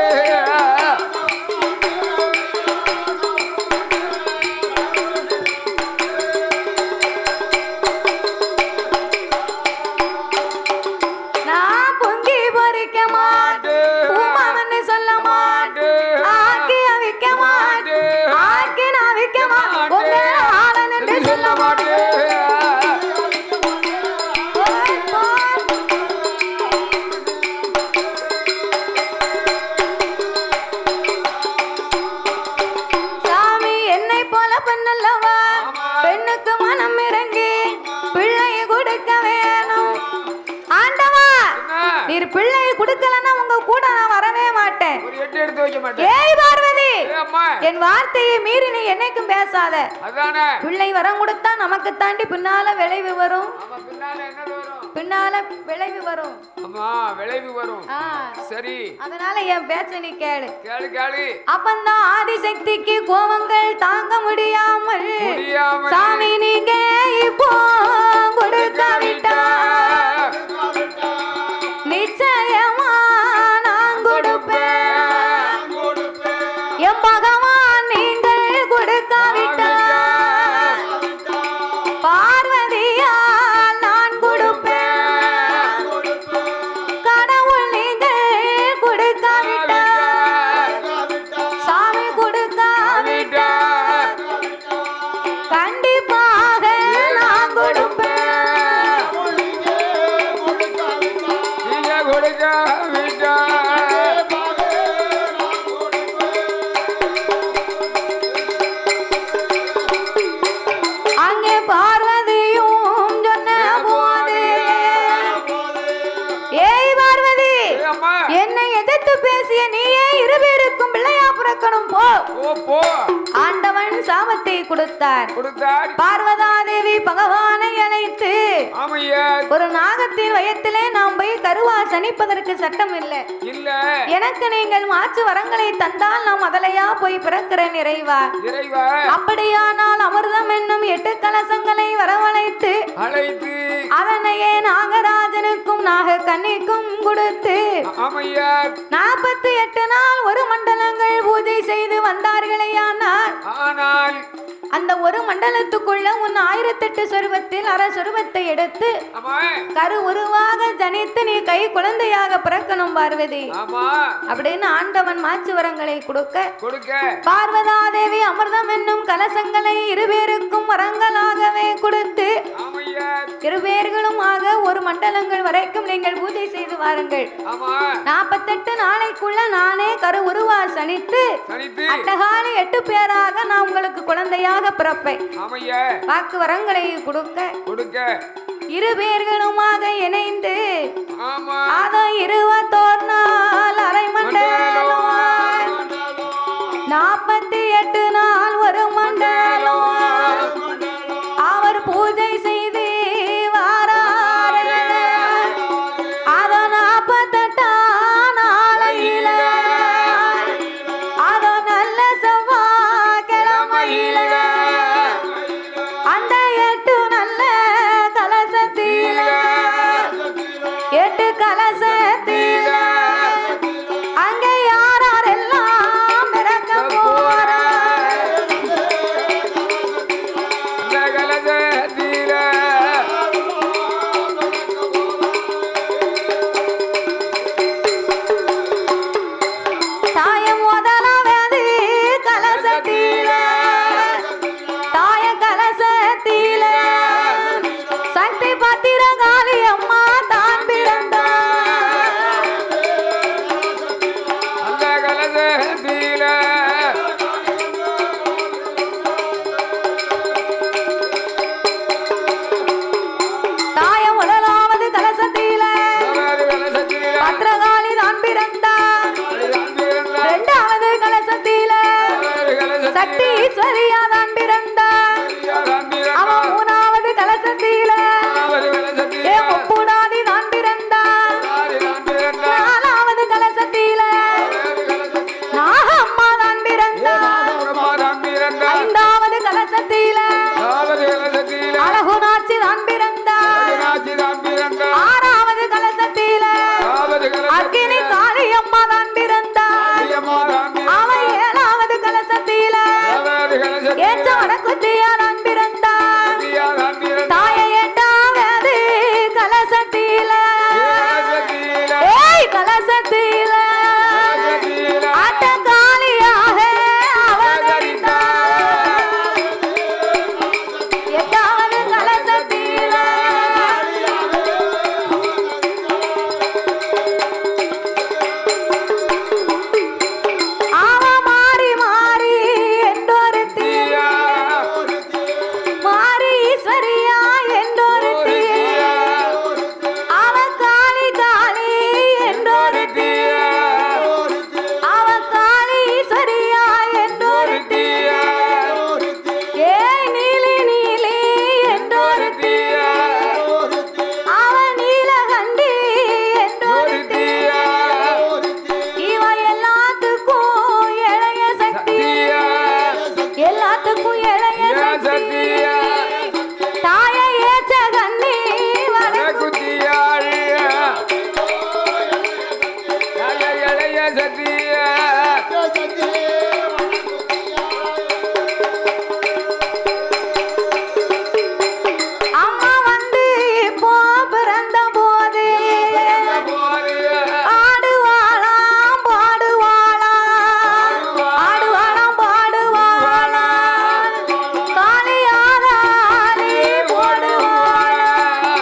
நான் பொங்கி பொறிக்க மாட்டேன். பூமாவன்னு சொல்ல மாட்டேன். ஆக்கி அவிக்க மாட்டேன். ஆக்கி நான் விக்க மாட்டேன். உங்களை ஆளன் என்று சொல்ல மாட்டேன். சாமி என்னை போல பெண்ணல்லவா பெண்ணுக்கு மனம் இறங்கி பிள்ளை கொடுக்க வேணும். ஆண்டவா நீர் பிள்ளை கொடுக்கலன்னா உங்க கூட நான் வரவே மாட்டேன். ஏய் பார்வதி என் வார்த்தையை மீறி நீ என்னைக்கும் பேசாத. பிள்ளை வரம் கொடுத்தா நமக்கு தாண்டி பின்னால விளைவு வரும். பின்னால விளைவு வரும். ஆமா விளைவு வரும். சரி அதனால என் பேச்ச நீ கேளு. கேளு கேளு. அப்பந்தான் ஆதிசக்திக்கு கோவங்கள் தாங்க முடியாமல் சாமி நீங்க இப்போ கொடுக்காவிட்டா நிச்சயமா நான் கொடுப்பேன். என் பகவான் நீங்கள் கொடுக்காவிட்டா பார்வதியால் நான் கொடுப்பேன். கடவுள் நீங்கள் கொடுக்காவிட்டா சாமி கொடுக்காவிட்டா கண்டிப்பாக நான் கொடுப்பேன். அங்கே பார்வதியும் சொன்ன போது ஏய் பார்வதி என்னை எதிர்த்து பேசிய நீயே இருவேருக்கும் பிள்ளையா பிறக்கணும் போ. ஆண்டவன் சாபத்தை கொடுத்தார். பார்வதா தேவி பகவானை அழைத்து ஒரு நாகத்தின் வயத்திலே நாம் போய் கருவா சனிப்பதற்கு சட்டம் இல்லை. எனக்கு நீங்கள் மாற்று வரங்களை தந்தால் நாம் அதலையா போய் பிறக்கிறேன் இறைவா. அப்படியானால் அமிர்தம் என்னும் 8 கலசங்களை வரவழைத்து அதனையே நாகராஜனுக்கும் நாக கன்னிக்கும் கொடுத்து 48 நாள் ஒரு மண்டலங்கள் பூஜை செய்து வந்தார்களேயானால் அந்த ஒரு மண்டலத்துக்குள்ள உன் 1008 சொருபத்தில் அரை சொருபத்தை எடுத்து கரு உருவாக ஜனித்து நீ கை குழந்தையாக பிறக்கணும் பார்வதி அப்படின்னு ஆண்டவன் மாற்று வரங்களை கொடுக்க பார்வதா தேவி அமிர்தம் என்னும் கலசங்களை இருவேருக்கும் வரங்களாகவே கொடுத்து இருவேர்களும் ஆக ஒரு மண்டலங்கள் வரைக்கும் நீங்கள் பூஜை செய்து வாருங்கள். 48 நாளைக்குள்ள நானே கரு உருவா சனித்து அட்டகாலி 8 பேராக நான் உங்களுக்கு குழந்தையாக பிறப்பேன். வாக்கு வரங்களை கொடுக்க இருவேர்களுமாக இணைந்து அதோ 21 நாள் அரை மண்டலம் 48 நாள் ஒரு மண்டலம் அவர் பூஜை செய்து வாரார். அதோ 48 நாளையில அதோ நல்ல செவ்வாய்க்கிழமையில அந்த 8 நல்ல கலசத்தில 8 கலசத்தில அங்கே யாரெல்லாம் சக்தி ஈஸ்வரியா தான் பிறந்தார் அவன் மூணாவது கலசத்தில முப்புடாதி தான் பிறந்தார் நாலாவது கலசத்தில நாகம்மா தான் பிறந்தார் ஐந்தாவது கலசத்தில அழகுநாச்சி தான் பிறந்தார் ஆறாவது கலசத்தில அக்கினி காளியம்மா தான் பிறந்தார் அவன் ஏழாவது கலசத்தில ஏற்ற வடக்குத்தியா தான் பிறந்தார் தாயை எட்டாவது கலசத்தில கலசத்தில ஆட்ட காளியாக அவதரித்தார் எட்டாவது கலசத்தில அவ மாறி மாறி என்றொருத்தி மாறி ஈஸ்வரியா என்றொருத்தி அவ காளி காளி என்றொருத்தி அவ காளி ஈஸ்வரியா என்றொருத்தி ஏய் நீலி நீலி என்றொருத்தி அவ நீலகண்டி என்றொருத்தி இவ எல்லாத்துக்கும் இளைய சக்தி எல்லாத்துக்கும் இளைய சக்தி தாயை ஏற்ற கண்ணி அம்மா வந்து இப்போ பிறந்த போது ஆடுவாளாம் பாடுவாளாம் ஆடுவாளாம் பாடுவாளாம் காளியாக ஆடி போடுவாளாம்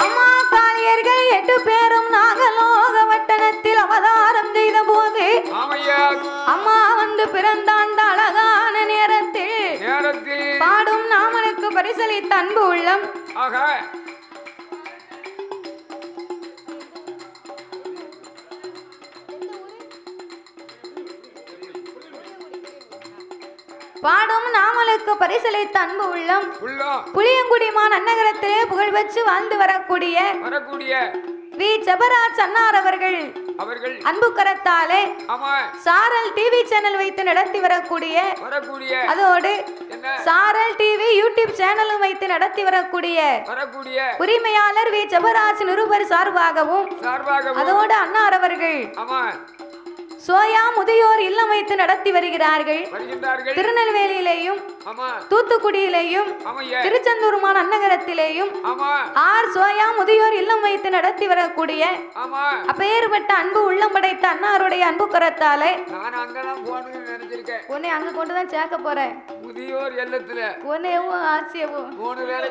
அம்மா காளியர்கள் 8 பேரும் நாகலோக வட்டணத்தில் அவதாரம் செய்த போது அம்மா வந்து பிறந்த அந்த அழகான நேரத்தில் பாடும் நாமனுக்கு பரிசளித்த அன்பு உள்ளம் பாடும் நாமலுக்கு பரிசளித்த அன்பு உள்ளம் புளியங்குடிமான் அன்னகரத்திலே புகழ் வச்சு வாழ்ந்து வரக்கூடிய வி ஜபராஜ் அன்னார் அவர்கள் அன்பு கரத்தாலே சாரல் டிவி சேனல் வைத்து நடத்தி வரக்கூடிய அதோடு சாரல் டிவி யூடியூப் சேனலும் வைத்து நடத்தி வரக்கூடிய உரிமையாளர் வி ஜபராஜ் நிருபர் சார்பாகவும் அதோடு அன்னார் அவர்கள் சோயா முதியோர் இல்லம் வைத்து நடத்தி வருகிறார்கள் திருநெல்வேலியிலேயும் தூத்துக்குடியிலேயும் திருச்செந்தூர்மான் அன்னகரத்திலேயும் ஆர் சோயா முதியோர் இல்லம் வைத்து நடத்தி வரக்கூடிய அப்பேற்பட்ட அன்பு உள்ளம் படைத்த அன்னாருடைய அன்பு கரத்தாலே உன்னை அங்க கொண்டுதான் சேர்க்க போறேன் முதியோர் இல்லத்துல உன்னையவும் ஆட்சியவும் 3 வேளை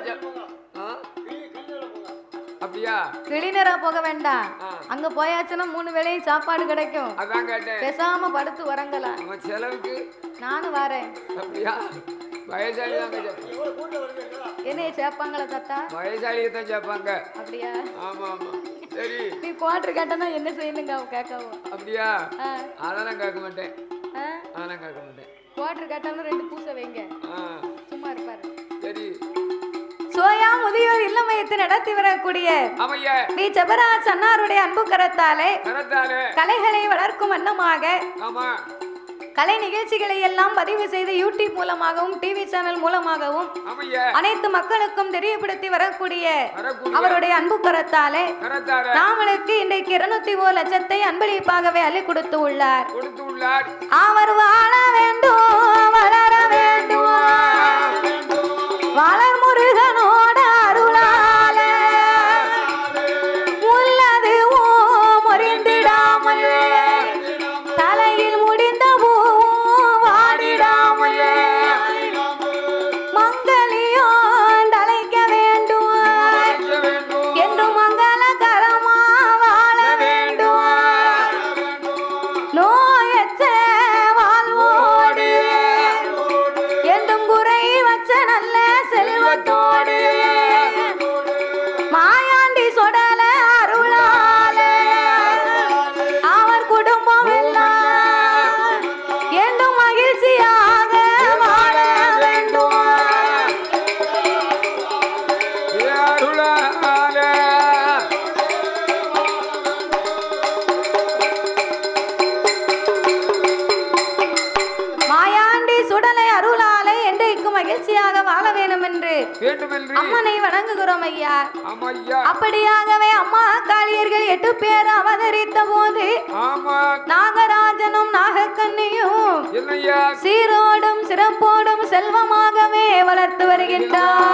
அப்படியா கிளீனரா போக வேண்டாம் அங்க போயாச்சுன்னா 3 வேளையும் சாப்பாடு கிடைக்கும் அதான் கேட்டேன் பேசாம படுத்து உறங்கலாம் அவன் செலவுக்கு நானும் வரேன் அப்படியா வயசாளி தான் என்னைய சேப்பாங்களா தாத்தா வயசாளியை தான் சேப்பாங்க அப்படியா ஆமா ஆமா சரி நீ குவார்டர் கேட்டனா என்ன செய்யணுங்க அவ கேட்காவோ அப்படியா அதெல்லாம் கேட்க மாட்டேன் அதெல்லாம் கேட்க மாட்டேன் குவார்டர் கேட்டாலும் 2 பூசை வைங்க சும்மா இருப்பாரு சரி சோயா முதியோர் இல்லம் வைத்து நடத்தி வரக்கூடிய வி ஜபராஜ் அன்னாருடைய அன்பு கரத்தாலே கலைகளை வளர்க்கும் வண்ணமாக கலை நிகழ்ச்சிகளை எல்லாம் பதிவு செய்து யூடியூப் மூலமாகவும் டிவி சேனல் மூலமாகவும் அனைத்து மக்களுக்கும் தெரியப்படுத்தி வரக்கூடிய அவருடைய அன்பு கரத்தாலே நாமளுக்கு இன்றைக்கு 201 லட்சத்தை அன்பளிப்பாகவே அள்ளி கொடுத்து உள்ளார். அவர் வாழ வேண்டும் வளர வேண்டும் வளர் முருகனோட அருளால உள்ளது முறிந்திடாமல் தலையில் முடிந்த பூவும் வாடிடாமல் மங்களியோன் தலைக்க வேண்டும் என்று மங்களகரமா வாழ வேண்டும் நோயற்ற வாழ்வோடு என்றும் குறை வச்ச நல்ல செல்வத்தோடு அருளாலே மாயாண்டி சுடலை அருளாலே என்றைக்கும் மகிழ்ச்சியாக வாழ வேண்டும் என்று அம்மனை வணங்குகிறோம் ஐயா. அப்படியாகவே அம்மா காளியர்கள் 8 பேர் அவதரித்த போது நாகராஜனும் நாகக்கண்ணியும் சீரோடும் சிறப்போடும் செல்வமாகவே வளர்த்து வருகின்றார்.